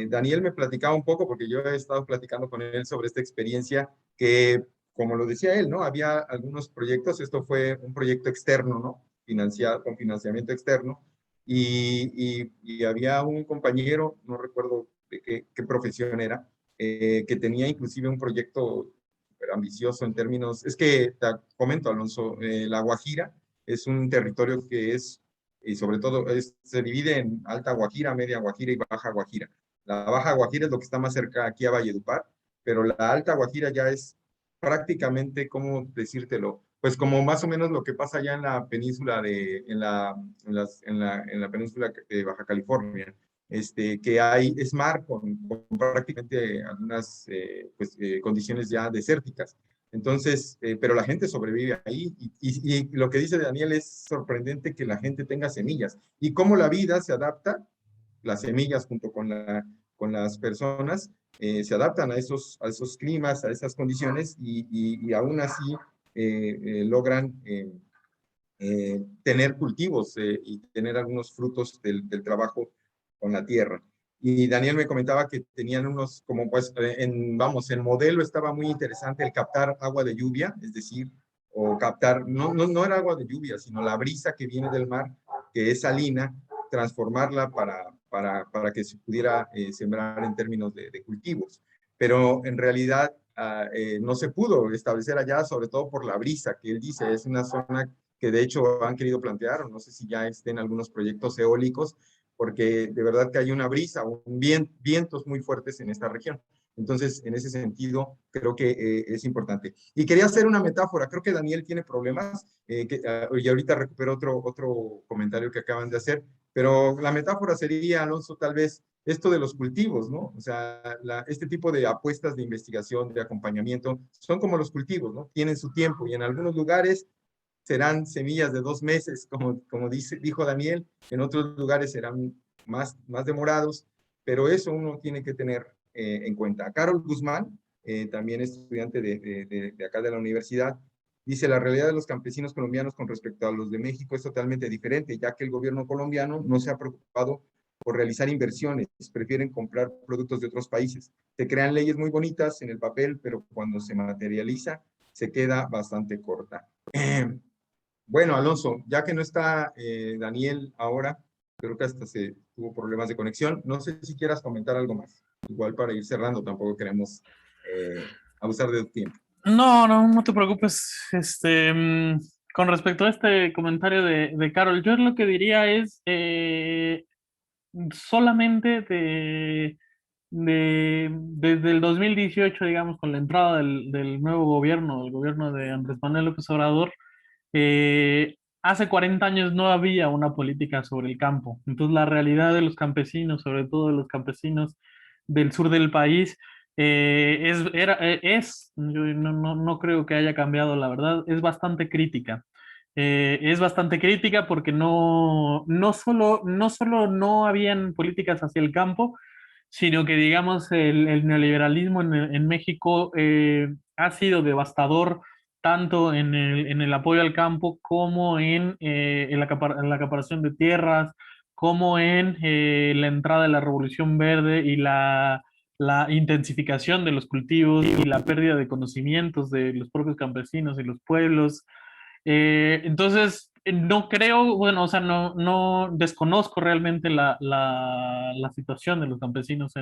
Daniel me platicaba un poco, porque yo he estado platicando con él sobre esta experiencia que, como lo decía él, ¿no? Había algunos proyectos, esto fue un proyecto externo, ¿no? Financiado, con financiamiento externo, y había un compañero, no recuerdo de qué profesión era, que tenía inclusive un proyecto súper ambicioso en términos, es que te comento, Alonso, La Guajira es un territorio que es, y sobre todo se divide en Alta Guajira, Media Guajira y Baja Guajira. La Baja Guajira es lo que está más cerca aquí a Valledupar, pero la Alta Guajira ya es prácticamente, ¿cómo decírtelo? Pues como más o menos lo que pasa allá en la península en la península de Baja California, que es mar con prácticamente algunas condiciones ya desérticas. Entonces, pero la gente sobrevive ahí y lo que dice Daniel es sorprendente que la gente tenga semillas y cómo la vida se adapta, las semillas junto con las personas, se adaptan a esos climas, a esas condiciones y aún así logran tener cultivos y tener algunos frutos del trabajo con la tierra. Y Daniel me comentaba que tenían unos, como pues, vamos, el modelo estaba muy interesante, el captar agua de lluvia, es decir, o captar, no era agua de lluvia, sino la brisa que viene del mar, que es salina, transformarla para que se pudiera sembrar en términos de cultivos. Pero en realidad no se pudo establecer allá, sobre todo por la brisa, que él dice, es una zona que de hecho han querido plantear, o no sé si ya estén algunos proyectos eólicos, porque de verdad que hay una brisa, vientos muy fuertes en esta región. Entonces, en ese sentido, creo que es importante. Y quería hacer una metáfora, creo que Daniel tiene problemas, y ahorita recupero otro comentario que acaban de hacer, pero la metáfora sería, Alonso, tal vez esto de los cultivos, ¿no? O sea, este tipo de apuestas de investigación, de acompañamiento, son como los cultivos, ¿no? Tienen su tiempo y en algunos lugares serán semillas de 2 meses, como dijo Daniel, en otros lugares serán más demorados, pero eso uno tiene que tener en cuenta. Carol Guzmán, también estudiante de acá de la universidad, dice, la realidad de los campesinos colombianos con respecto a los de México es totalmente diferente, ya que el gobierno colombiano no se ha preocupado por realizar inversiones, prefieren comprar productos de otros países. Se crean leyes muy bonitas en el papel, pero cuando se materializa, se queda bastante corta. Bueno, Alonso, ya que no está Daniel ahora, creo que hasta se tuvo problemas de conexión. No sé si quieras comentar algo más. Igual para ir cerrando, tampoco queremos abusar de tu tiempo. No te preocupes. Con respecto a este comentario de Carol, yo lo que diría es solamente desde el 2018, digamos, con la entrada del nuevo gobierno, el gobierno de Andrés Manuel López Obrador, hace 40 años no había una política sobre el campo. Entonces, la realidad de los campesinos, sobre todo de los campesinos del sur del país, yo no creo que haya cambiado, la verdad, es bastante crítica. Es bastante crítica porque no solo no habían políticas hacia el campo, sino que, digamos, el neoliberalismo en México ha sido devastador tanto en el apoyo al campo como en la acaparación de tierras, como en la entrada de la Revolución Verde y la intensificación de los cultivos y la pérdida de conocimientos de los propios campesinos y los pueblos. Entonces, no creo, bueno, o sea, no desconozco realmente la situación de los campesinos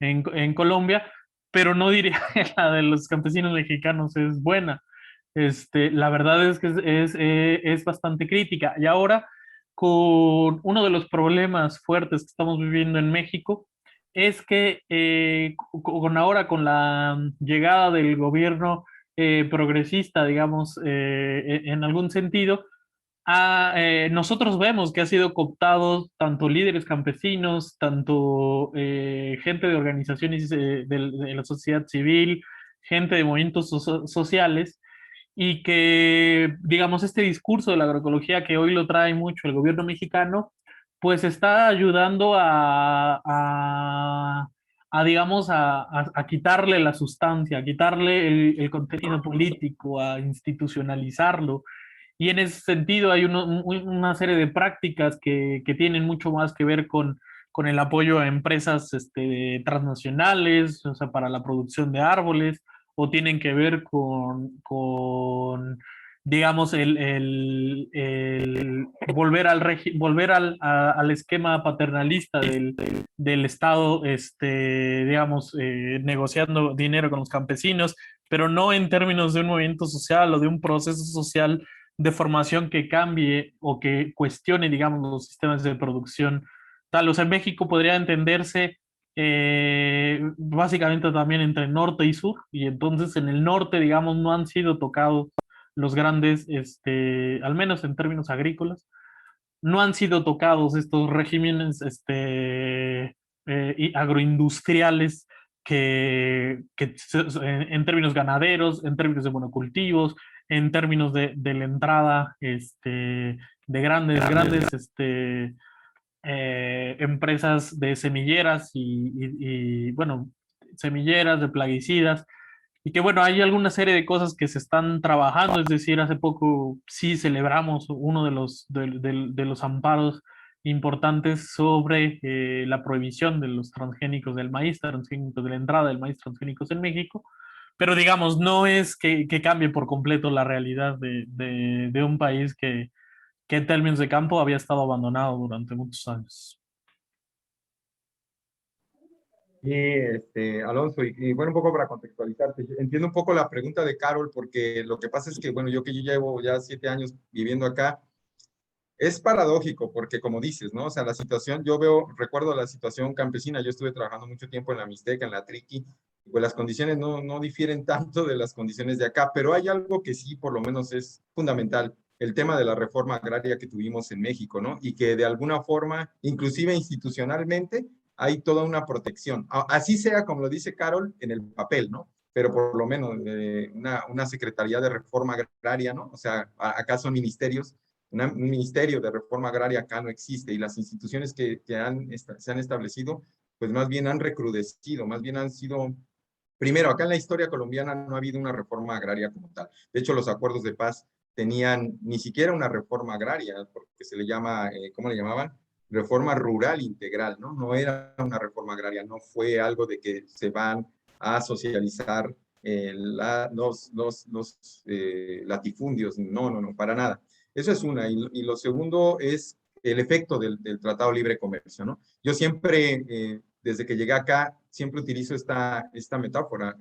en Colombia, pero no diría que la de los campesinos mexicanos es buena. La verdad es que es bastante crítica. Y ahora, con uno de los problemas fuertes que estamos viviendo en México, es que con la llegada del gobierno progresista, digamos, en algún sentido, nosotros vemos que ha sido cooptado tanto líderes campesinos, tanto gente de organizaciones de la sociedad civil, gente de movimientos sociales, y que, digamos, este discurso de la agroecología que hoy lo trae mucho el gobierno mexicano, pues está ayudando digamos, a quitarle la sustancia, a quitarle el contenido político, a institucionalizarlo. Y en ese sentido hay una serie de prácticas que tienen mucho más que ver con el apoyo a empresas transnacionales, o sea, para la producción de árboles, o tienen que ver con digamos, el volver al esquema paternalista del Estado, digamos, negociando dinero con los campesinos, pero no en términos de un movimiento social o de un proceso social de formación que cambie o que cuestione, digamos, los sistemas de producción tal. O sea, en México podría entenderse básicamente también entre norte y sur, y entonces en el norte, digamos, no han sido tocados los grandes, al menos en términos agrícolas, no han sido tocados estos regímenes agroindustriales en términos ganaderos, en términos de monocultivos, en términos de la entrada de grandes empresas de semilleras bueno, semilleras, de plaguicidas, y que bueno, hay alguna serie de cosas que se están trabajando. Es decir, hace poco sí celebramos uno de los amparos importantes sobre la prohibición de los transgénicos del maíz, transgénicos de la entrada del maíz transgénicos en México, pero digamos, no es que cambie por completo la realidad de un país que en términos de campo había estado abandonado durante muchos años. Y Alonso, y bueno, un poco para contextualizarte, entiendo un poco la pregunta de Carol, porque lo que pasa es que, bueno, yo llevo ya 7 años viviendo acá, es paradójico, porque como dices, ¿no? O sea, la situación, recuerdo la situación campesina, yo estuve trabajando mucho tiempo en la Mixteca, en la Triqui, pues las condiciones no difieren tanto de las condiciones de acá, pero hay algo que sí, por lo menos es fundamental, el tema de la reforma agraria que tuvimos en México, ¿no? Y que de alguna forma, inclusive institucionalmente, hay toda una protección. Así sea, como lo dice Carol, en el papel, ¿no? Pero por lo menos una Secretaría de Reforma Agraria, ¿no? O sea, acá son ministerios, un ministerio de reforma agraria acá no existe, y las instituciones que se han establecido, pues más bien han recrudecido, más bien han sido. Primero, acá en la historia colombiana no ha habido una reforma agraria como tal. De hecho, los acuerdos de paz tenían ni siquiera una reforma agraria, porque se le llama, ¿cómo le llamaban? Reforma rural integral, ¿no? No era una reforma agraria, no fue algo de que se van a socializar los latifundios, no, para nada. Eso es una. Y lo segundo es el efecto del Tratado de Libre Comercio, ¿no? Yo siempre, desde que llegué acá, siempre utilizo esta metáfora.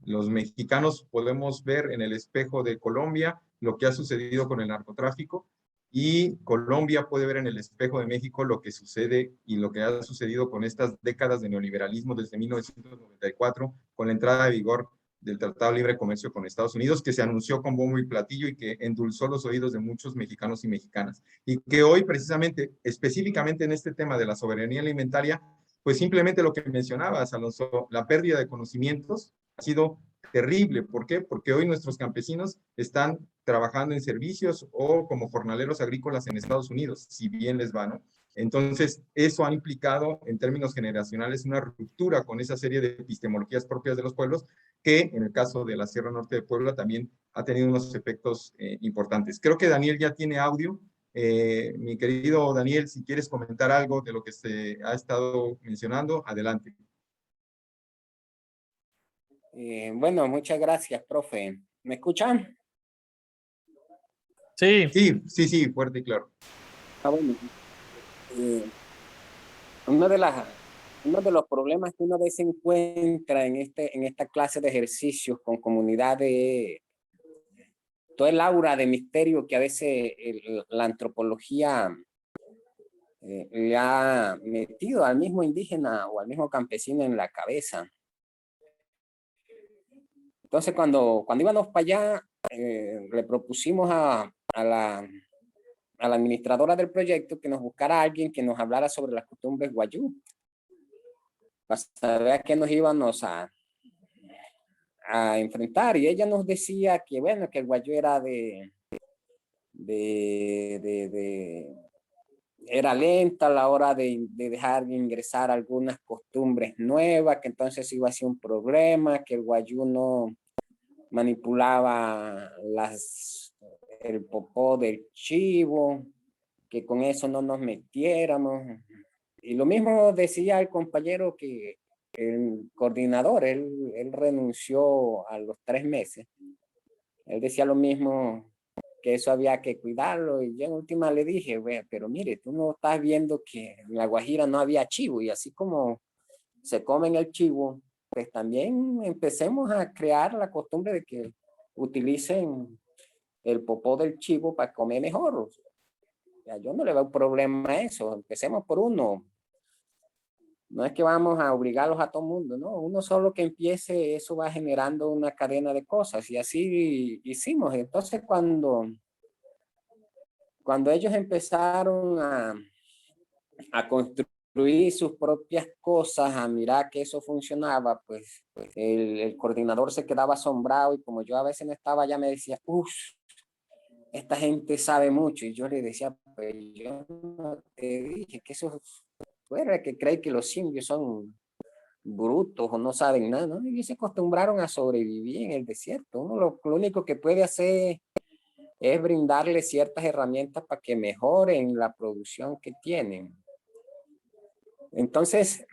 Los mexicanos podemos ver en el espejo de Colombia lo que ha sucedido con el narcotráfico, y Colombia puede ver en el espejo de México lo que sucede y lo que ha sucedido con estas décadas de neoliberalismo desde 1994, con la entrada de vigor del Tratado de Libre Comercio con Estados Unidos, que se anunció con bombo y platillo y que endulzó los oídos de muchos mexicanos y mexicanas. Y que hoy, precisamente, específicamente en este tema de la soberanía alimentaria, pues simplemente lo que mencionabas, Alonso, la pérdida de conocimientos ha sido terrible. ¿Por qué? Porque hoy nuestros campesinos están trabajando en servicios o como jornaleros agrícolas en Estados Unidos, si bien les va, ¿no? Entonces, eso ha implicado en términos generacionales una ruptura con esa serie de epistemologías propias de los pueblos, que en el caso de la Sierra Norte de Puebla también ha tenido unos efectos importantes. Creo que Daniel ya tiene audio. Mi querido Daniel, si quieres comentar algo de lo que se ha estado mencionando, adelante. Bueno, muchas gracias, profe. ¿Me escuchan? Sí. Sí, fuerte y claro. Bueno. Uno de los problemas que uno a veces encuentra en esta clase de ejercicios con comunidades, todo el aura de misterio que a veces la antropología le ha metido al mismo indígena o al mismo campesino en la cabeza. Entonces, cuando íbamos para allá, le propusimos a la administradora del proyecto que nos buscara a alguien que nos hablara sobre las costumbres guayú, para saber a qué nos íbamos a a enfrentar. Y ella nos decía que, bueno, que el guayú era era lenta a la hora de dejar de ingresar algunas costumbres nuevas, que entonces iba a ser un problema, que el guayú no manipulaba el popó del chivo, que con eso no nos metiéramos. Y lo mismo decía el compañero que el coordinador, él renunció a los 3 meses. Él decía lo mismo, que eso había que cuidarlo, y yo en última le dije, pero mire, tú no estás viendo que en La Guajira no había chivo, y así como se comen el chivo, pues también empecemos a crear la costumbre de que utilicen el popó del chivo para comer mejor. O sea, yo no le veo problema a eso, empecemos por uno. No es que vamos a obligarlos a todo el mundo, no, uno solo que empiece, eso va generando una cadena de cosas, y así hicimos. Entonces cuando ellos empezaron a construir sus propias cosas, a mirar que eso funcionaba, pues el coordinador se quedaba asombrado, y como yo a veces no estaba allá, me decía, uff, esta gente sabe mucho. Y yo le decía, pues yo no te dije que eso fuera que cree que los indios son brutos o no saben nada, ¿no? Y se acostumbraron a sobrevivir en el desierto. Uno lo único que puede hacer es brindarle ciertas herramientas para que mejoren la producción que tienen. Entonces,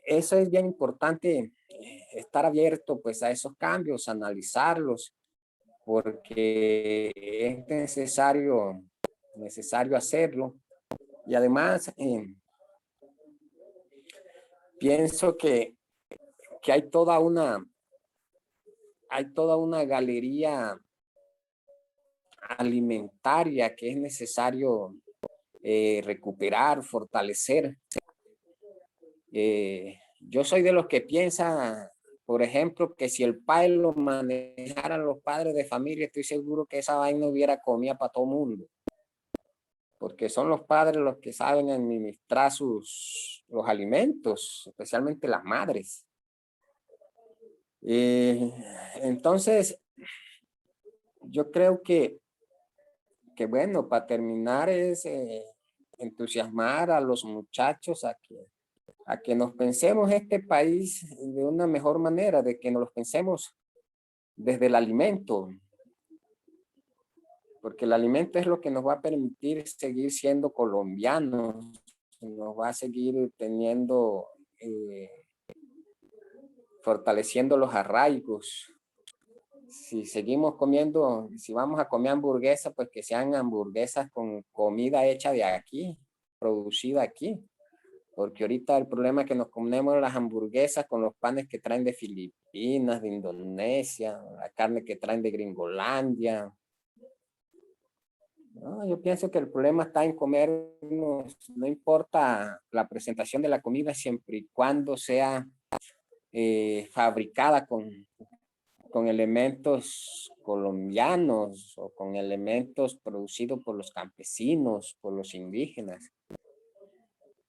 eso es bien importante, estar abierto pues a esos cambios, analizarlos, porque es necesario hacerlo. Y además, pienso que hay toda una galería alimentaria que es necesario recuperar, fortalecer. Yo soy de los que piensa, por ejemplo, que si el padre lo manejaran los padres de familia, estoy seguro que esa vaina hubiera comida para todo el mundo. Porque son los padres los que saben administrar los alimentos, especialmente las madres. Entonces, yo creo que bueno, para terminar es entusiasmar a los muchachos a que nos pensemos este país de una mejor manera, de que nos lo pensemos desde el alimento, porque el alimento es lo que nos va a permitir seguir siendo colombianos, nos va a seguir teniendo, fortaleciendo los arraigos. Si seguimos comiendo, si vamos a comer hamburguesas, pues que sean hamburguesas con comida hecha de aquí, producida aquí. Porque ahorita el problema es que nos comemos las hamburguesas con los panes que traen de Filipinas, de Indonesia, la carne que traen de Gringolandia. No, yo pienso que el problema está en comernos, no importa la presentación de la comida, siempre y cuando sea fabricada con elementos colombianos o con elementos producidos por los campesinos, por los indígenas.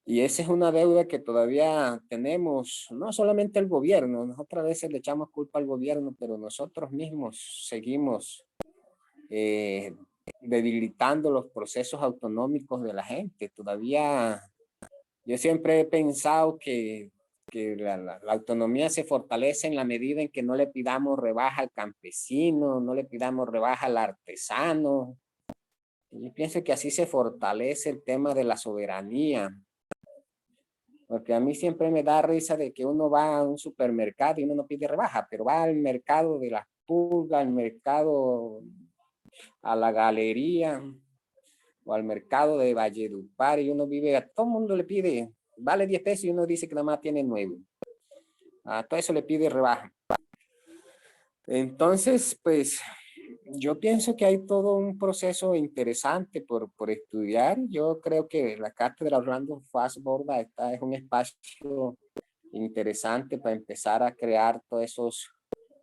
Y esa es una deuda que todavía tenemos, no solamente el gobierno, nosotras a veces le echamos culpa al gobierno, pero nosotros mismos seguimos debilitando los procesos autonómicos de la gente. Todavía yo siempre he pensado que la autonomía se fortalece en la medida en que no le pidamos rebaja al campesino, no le pidamos rebaja al artesano. Yo pienso que así se fortalece el tema de la soberanía. Porque a mí siempre me da risa de que uno va a un supermercado y uno no pide rebaja, pero va al mercado de las pulgas, al mercado, a la galería o al mercado de Valledupar, y uno vive, a todo el mundo le pide, vale 10 pesos y uno dice que nada más tiene 9. A todo eso le pide rebaja. Entonces, pues, yo pienso que hay todo un proceso interesante por estudiar. Yo creo que la cátedra Orlando Fass Borda es un espacio interesante para empezar a crear todos esos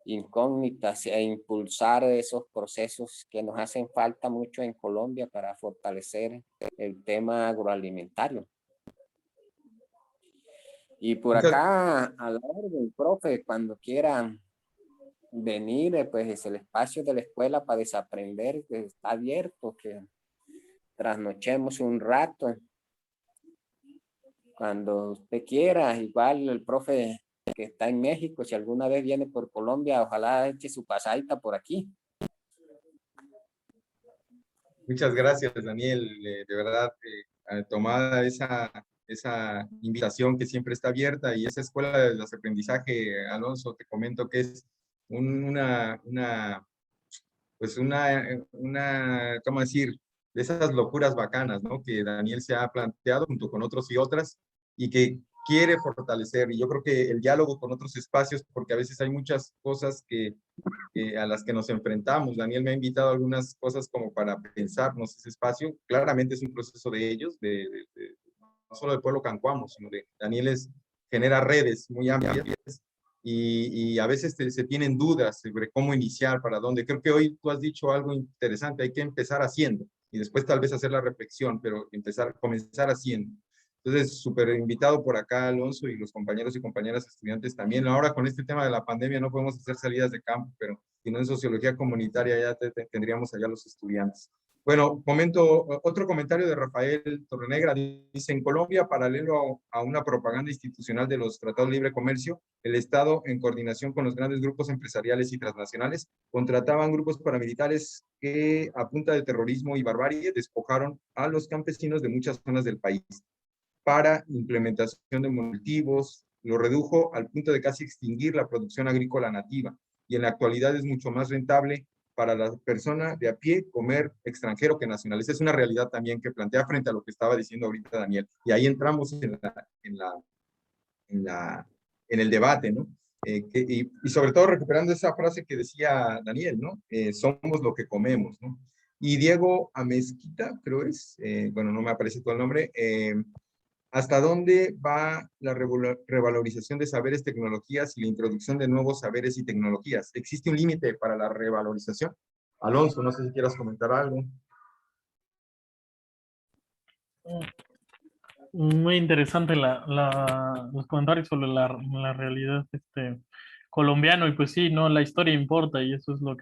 incógnitas e impulsar esos procesos que nos hacen falta mucho en Colombia para fortalecer el tema agroalimentario. Y por acá, a la orden, profe, cuando quieran venir, pues es el espacio de la escuela para desaprender, que está abierto, que trasnochemos un rato. Cuando usted quiera, igual el profe que está en México, si alguna vez viene por Colombia, ojalá eche su pasadita por aquí. Muchas gracias, Daniel. De verdad, tomada esa invitación que siempre está abierta y esa escuela de aprendizaje, Alonso, te comento que es ¿cómo decir? De esas locuras bacanas, ¿no? Que Daniel se ha planteado junto con otros y otras y que quiere fortalecer. Y yo creo que el diálogo con otros espacios, porque a veces hay muchas cosas a las que nos enfrentamos. Daniel me ha invitado a algunas cosas como para pensarnos ese espacio. Claramente es un proceso de ellos, no solo del pueblo cancuamo, sino de Daniel genera redes muy amplias y a veces se tienen dudas sobre cómo iniciar, para dónde. Creo que hoy tú has dicho algo interesante, hay que empezar haciendo y después tal vez hacer la reflexión, pero comenzar haciendo. Entonces, súper invitado por acá, Alonso, y los compañeros y compañeras estudiantes también. Ahora con este tema de la pandemia no podemos hacer salidas de campo, pero si no en sociología comunitaria ya tendríamos allá los estudiantes. Bueno, otro comentario de Rafael Torrenegra. Dice, en Colombia, paralelo a una propaganda institucional de los tratados de libre comercio, el Estado, en coordinación con los grandes grupos empresariales y transnacionales, contrataban grupos paramilitares que, a punta de terrorismo y barbarie, despojaron a los campesinos de muchas zonas del país para implementación de monocultivos, lo redujo al punto de casi extinguir la producción agrícola nativa, y en la actualidad es mucho más rentable para la persona de a pie comer extranjero que nacional. Esa es una realidad también que plantea frente a lo que estaba diciendo ahorita Daniel. Y ahí entramos en el debate, ¿no? Y sobre todo recuperando esa frase que decía Daniel, ¿no? Somos lo que comemos, ¿no? Y Diego Amezquita, creo es, bueno, no me aparece todo el nombre, ¿hasta dónde va la revalorización de saberes, tecnologías y la introducción de nuevos saberes y tecnologías? ¿Existe un límite para la revalorización? Alonso, no sé si quieras comentar algo. Muy interesante los comentarios sobre la realidad colombiano, y pues sí, no, la historia importa y eso es lo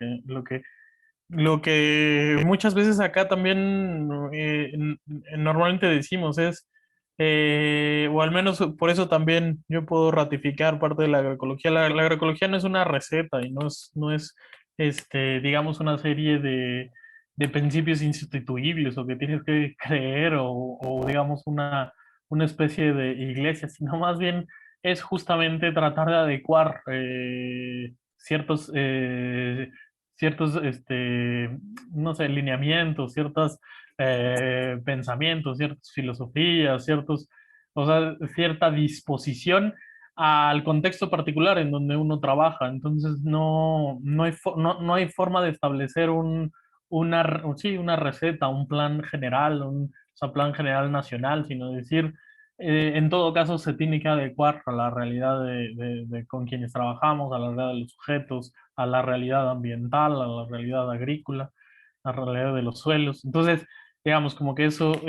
que muchas veces acá también normalmente decimos es, o al menos por eso también yo puedo ratificar parte de la agroecología. La agroecología no es una receta y no es digamos, una serie de principios insustituibles o que tienes que creer o digamos, una especie de iglesia, sino más bien es justamente tratar de adecuar ciertos, no sé, lineamientos, ciertos pensamientos, ciertas filosofías, o sea, cierta disposición al contexto particular en donde uno trabaja. Entonces, no hay forma de establecer una receta, un plan general, o sea, plan general nacional, sino decir, en todo caso, se tiene que adecuar a la realidad con quienes trabajamos, a la realidad de los sujetos, a la realidad ambiental, a la realidad agrícola, a la realidad de los suelos. Entonces, digamos, como que eso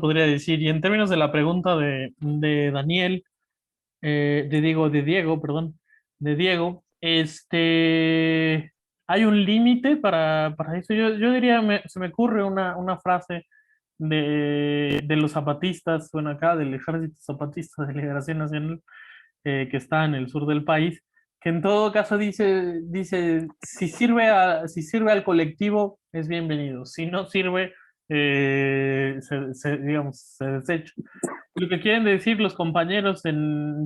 podría decir. Y en términos de la pregunta de Daniel, de Diego, perdón, de Diego, hay un límite para eso. Yo diría, se me ocurre una frase de los zapatistas, bueno, acá del Ejército Zapatista de Liberación Nacional, que está en el sur del país, que en todo caso dice si sirve al colectivo, es bienvenido. Si no sirve, digamos, se desecha. Lo que quieren decir los compañeros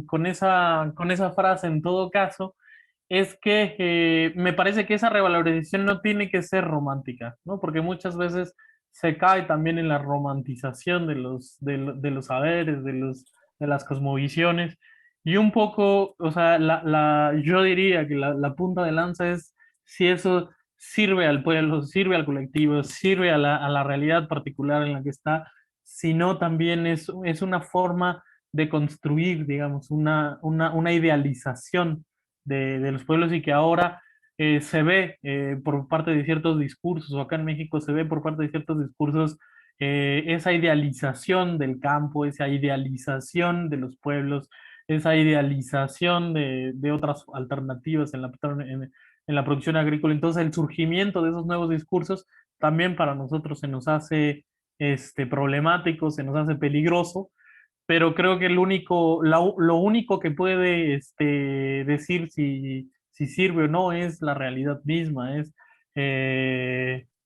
con esa frase, en todo caso, es que me parece que esa revalorización no tiene que ser romántica, ¿no? Porque muchas veces se cae también en la romantización de los saberes, de las cosmovisiones, y un poco, o sea, yo diría que la punta de lanza es si eso sirve al pueblo, sirve al colectivo, sirve a la realidad particular en la que está, sino también es una forma de construir, digamos, una idealización de los pueblos, y que ahora se ve por parte de ciertos discursos, o acá en México se ve por parte de ciertos discursos, esa idealización del campo, esa idealización de los pueblos, esa idealización de otras alternativas en la producción agrícola. Entonces, el surgimiento de esos nuevos discursos también para nosotros se nos hace problemático, se nos hace peligroso, pero creo que lo único que puede decir si sirve o no es la realidad misma, es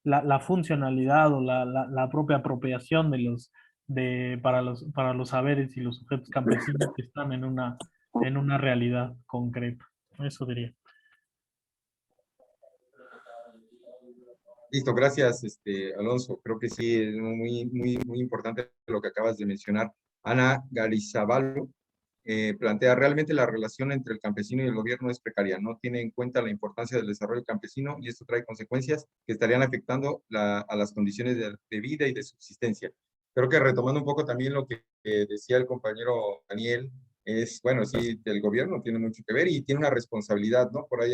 la funcionalidad o la propia apropiación para los saberes y los sujetos campesinos que están en una realidad concreta. Eso diría. Listo, gracias, Alonso. Creo que sí, es muy importante lo que acabas de mencionar. Ana Garizabalo plantea realmente la relación entre el campesino y el gobierno es precaria, no tiene en cuenta la importancia del desarrollo campesino y esto trae consecuencias que estarían afectando a las condiciones de vida y de subsistencia. Creo que retomando un poco también lo que decía el compañero Daniel, es, bueno, sí, el gobierno tiene mucho que ver y tiene una responsabilidad, ¿no? Por ahí,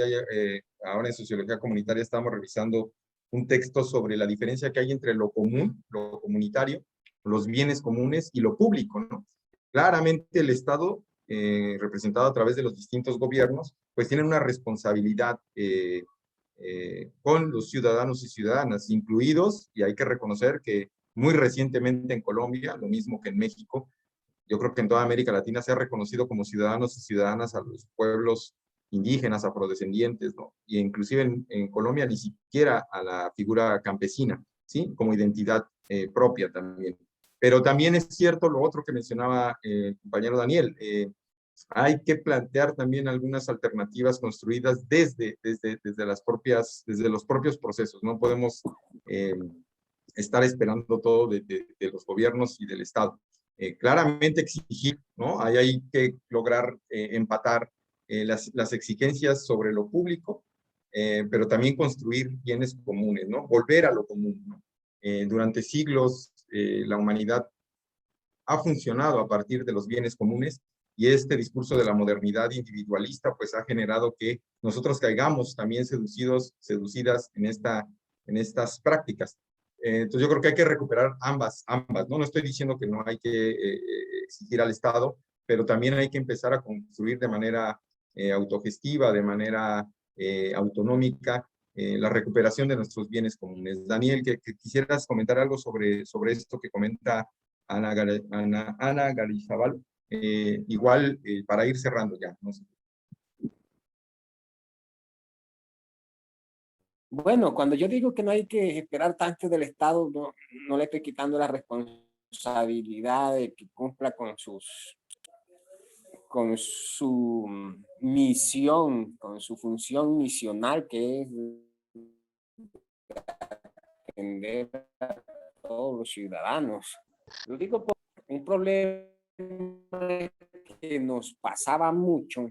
ahora en Sociología Comunitaria estamos revisando un texto sobre la diferencia que hay entre lo común, lo comunitario, los bienes comunes y lo público, ¿no? Claramente el Estado, representado a través de los distintos gobiernos, pues tiene una responsabilidad con los ciudadanos y ciudadanas, incluidos, y hay que reconocer que muy recientemente en Colombia, lo mismo que en México, yo creo que en toda América Latina se ha reconocido como ciudadanos y ciudadanas a los pueblos indígenas, afrodescendientes, ¿no? Y inclusive en Colombia ni siquiera a la figura campesina, ¿sí? Como identidad propia también. Pero también es cierto lo otro que mencionaba el compañero Daniel, hay que plantear también algunas alternativas construidas desde los propios procesos. No podemos estar esperando todo de los gobiernos y del Estado. Claramente exigir, ¿no? Ahí hay que lograr empatar las exigencias sobre lo público, pero también construir bienes comunes, ¿no? Volver a lo común, ¿no? Durante siglos, la humanidad ha funcionado a partir de los bienes comunes y este discurso de la modernidad individualista pues ha generado que nosotros caigamos también seducidas en estas prácticas. Entonces yo creo que hay que recuperar ambas, ¿no? No estoy diciendo que no hay que exigir al Estado, pero también hay que empezar a construir de manera autogestiva, de manera autonómica, la recuperación de nuestros bienes comunes. Daniel, que quisieras comentar algo sobre esto que comenta Ana Garizabal, igual para ir cerrando ya. No sé. Bueno, cuando yo digo que no hay que esperar tanto del Estado, no le estoy quitando la responsabilidad de que cumpla con su misión, con su función misional, que es atender a todos los ciudadanos. Lo digo por un problema que nos pasaba mucho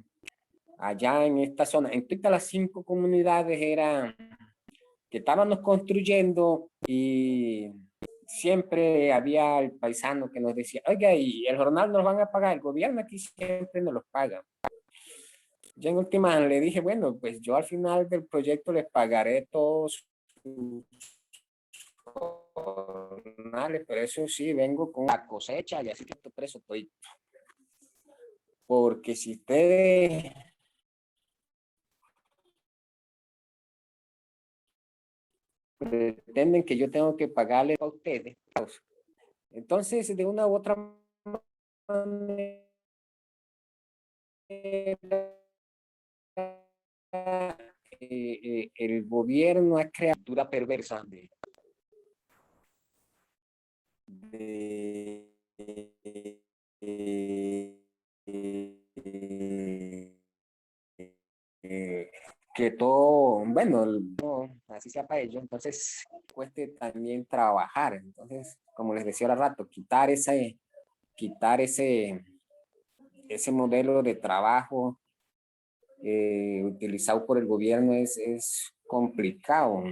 allá en esta zona. En todas las 5 comunidades era que estábamos construyendo y siempre había el paisano que nos decía, oiga, y el jornal nos van a pagar, el gobierno aquí siempre nos los paga. Yo en última le dije, bueno, pues yo al final del proyecto les pagaré todos sus jornales, pero eso sí, vengo con la cosecha y así que estoy preso estoy. Porque si ustedes pretenden que yo tengo que pagarle a ustedes, entonces de una u otra manera el gobierno ha creado una cultura perversa que todo, bueno, no, así sea para ellos, entonces cueste también trabajar. Entonces, como les decía ahora rato, quitar ese modelo de trabajo utilizado por el gobierno es complicado.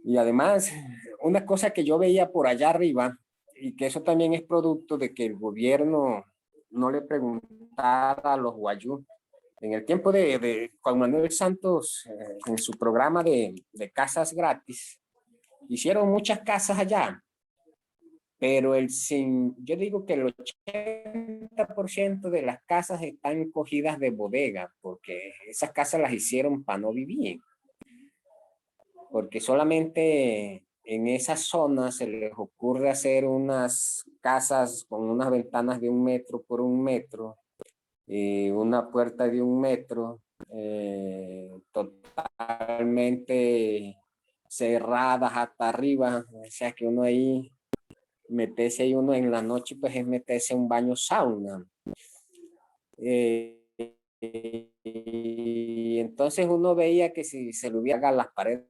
Y además, una cosa que yo veía por allá arriba, y que eso también es producto de que el gobierno no le preguntaba a los guayú. En el tiempo de Juan Manuel Santos, en su programa de casas gratis, hicieron muchas casas allá. pero yo digo que el 80% de las casas están cogidas de bodega, porque esas casas las hicieron para no vivir, porque solamente en esa zona se les ocurre hacer unas casas con unas ventanas de 1 metro por 1 metro, y una puerta de 1 metro, totalmente cerradas hasta arriba, o sea que uno ahí, meterse ahí uno en la noche, pues es meterse en un baño sauna. Y entonces uno veía que si se le hubiera las paredes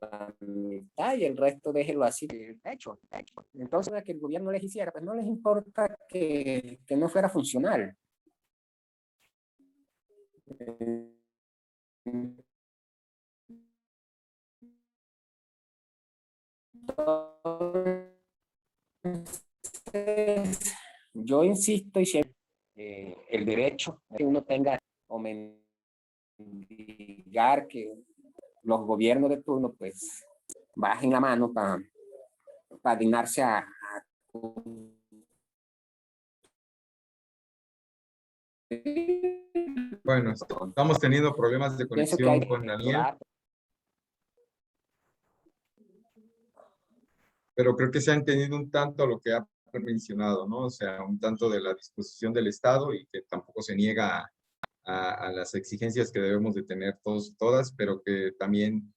la mitad y el resto déjelo así, hecho. Entonces, que el gobierno les hiciera, pues no les importa que no fuera funcional. Entonces, yo insisto y siempre, el derecho que uno tenga o mendigar que los gobiernos de turno pues bajen la mano para dignarse a Bueno, estamos teniendo problemas de pienso que hay conexión con Daniel, pero creo que se ha entendido un tanto lo que ha mencionado, ¿no? O sea, un tanto de la disposición del Estado y que tampoco se niega a las exigencias que debemos de tener todos y todas, pero que también,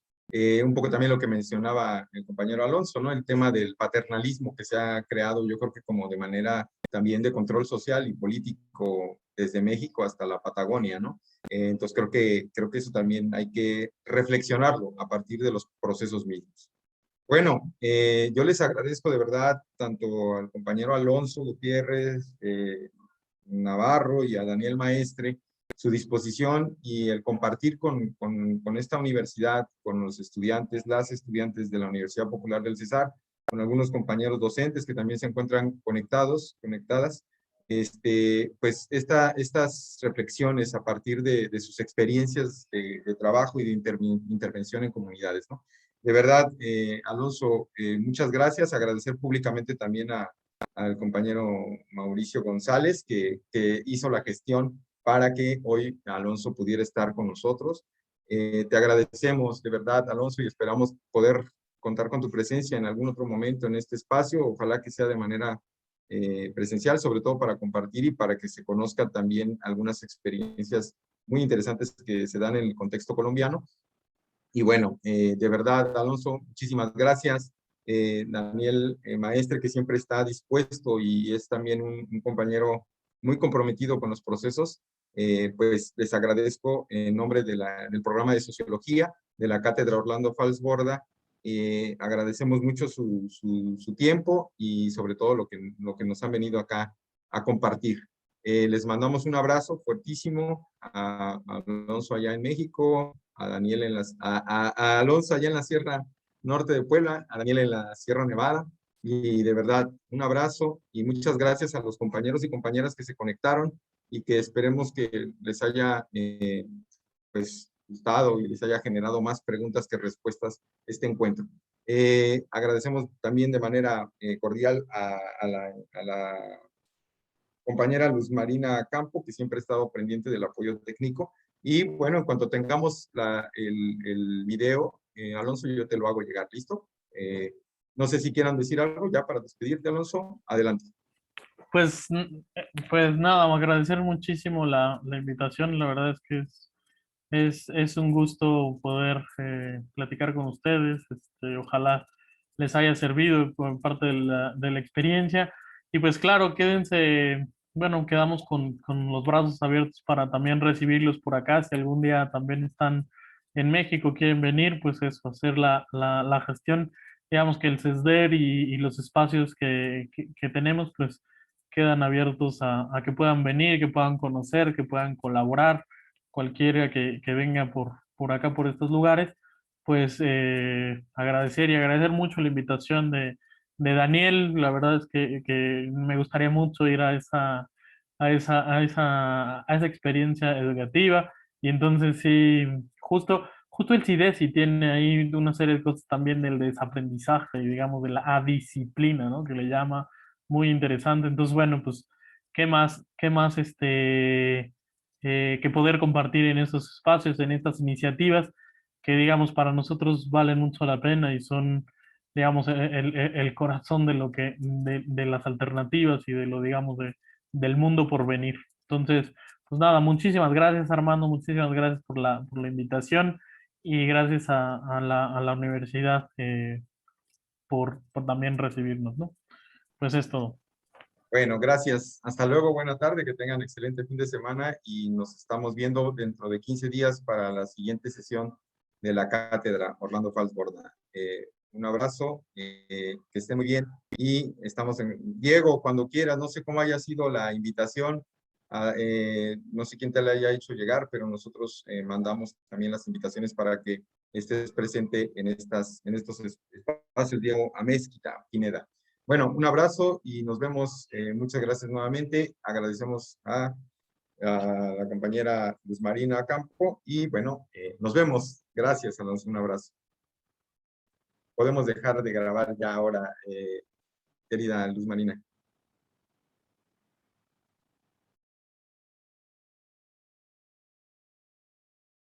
un poco también lo que mencionaba el compañero Alonso, ¿no? El tema del paternalismo que se ha creado, yo creo que como de manera también de control social y político desde México hasta la Patagonia, ¿no? Entonces creo que eso también hay que reflexionarlo a partir de los procesos mismos. Bueno, yo les agradezco de verdad tanto al compañero Alonso Gutiérrez Navarro y a Daniel Maestre su disposición y el compartir con esta universidad, con los estudiantes, las estudiantes de la Universidad Popular del Cesar, con algunos compañeros docentes que también se encuentran conectadas, pues estas reflexiones a partir de sus experiencias de trabajo y de intervención en comunidades, ¿no? De verdad, Alonso, muchas gracias. Agradecer públicamente también al compañero Mauricio González, que hizo la gestión para que hoy Alonso pudiera estar con nosotros. Te agradecemos de verdad, Alonso, y esperamos poder contar con tu presencia en algún otro momento en este espacio. Ojalá que sea de manera presencial, sobre todo para compartir y para que se conozcan también algunas experiencias muy interesantes que se dan en el contexto colombiano. Y bueno, de verdad, Alonso, muchísimas gracias. Daniel Maestre, que siempre está dispuesto y es también un compañero muy comprometido con los procesos, pues les agradezco en nombre del programa de Sociología de la Cátedra Orlando Falsborda. Agradecemos mucho su tiempo y sobre todo lo que nos han venido acá a compartir. Les mandamos un abrazo fuertísimo a Alonso allá en México, a Daniel a Alonso allá en la Sierra Norte de Puebla, a Daniel en la Sierra Nevada, y de verdad un abrazo y muchas gracias a los compañeros y compañeras que se conectaron y que esperemos que les haya pues gustado y les haya generado más preguntas que respuestas este encuentro. Agradecemos también de manera cordial a la compañera Luz Marina Campo, que siempre ha estado pendiente del apoyo técnico. Y bueno, en cuanto tengamos el video, Alonso, yo te lo hago llegar, ¿listo? No sé si quieran decir algo ya para despedirte, Alonso. Adelante. Pues nada, agradecer muchísimo la invitación. La verdad es que es un gusto poder platicar con ustedes. Ojalá les haya servido por parte de la experiencia. Y pues claro, quédense, bueno, quedamos con los brazos abiertos para también recibirlos por acá. Si algún día también están en México, quieren venir, pues eso, hacer la gestión. Digamos que el CESDER y los espacios que tenemos, pues quedan abiertos a que puedan venir, que puedan conocer, que puedan colaborar cualquiera que venga por acá, por estos lugares, pues agradecer y agradecer mucho la invitación de Daniel. La verdad es que me gustaría mucho ir a esa experiencia educativa. Y entonces sí, justo el CIDESI tiene ahí una serie de cosas también del desaprendizaje y digamos de la adisciplina, ¿no? Que le llama muy interesante. Entonces, bueno, pues, qué más que poder compartir en estos espacios, en estas iniciativas que, digamos, para nosotros valen mucho la pena y son, digamos, el corazón de lo que, de las alternativas y de lo, digamos, del mundo por venir. Entonces, pues nada, muchísimas gracias Armando, muchísimas gracias por la invitación y gracias a la universidad por también recibirnos, ¿no? Pues es todo. Bueno, gracias. Hasta luego, buena tarde, que tengan excelente fin de semana y nos estamos viendo dentro de 15 días para la siguiente sesión de la cátedra Orlando Falls Borda. Un abrazo, que esté muy bien y estamos en... Diego, cuando quieras, no sé cómo haya sido la invitación, no sé quién te la haya hecho llegar, pero nosotros mandamos también las invitaciones para que estés presente en estos espacios, Diego Amezquita, Pineda. Bueno, un abrazo y nos vemos. Muchas gracias nuevamente. Agradecemos a la compañera Luz Marina Campo y bueno, nos vemos. Gracias, Alonso. Un abrazo. Podemos dejar de grabar ya ahora, querida Luz Marina.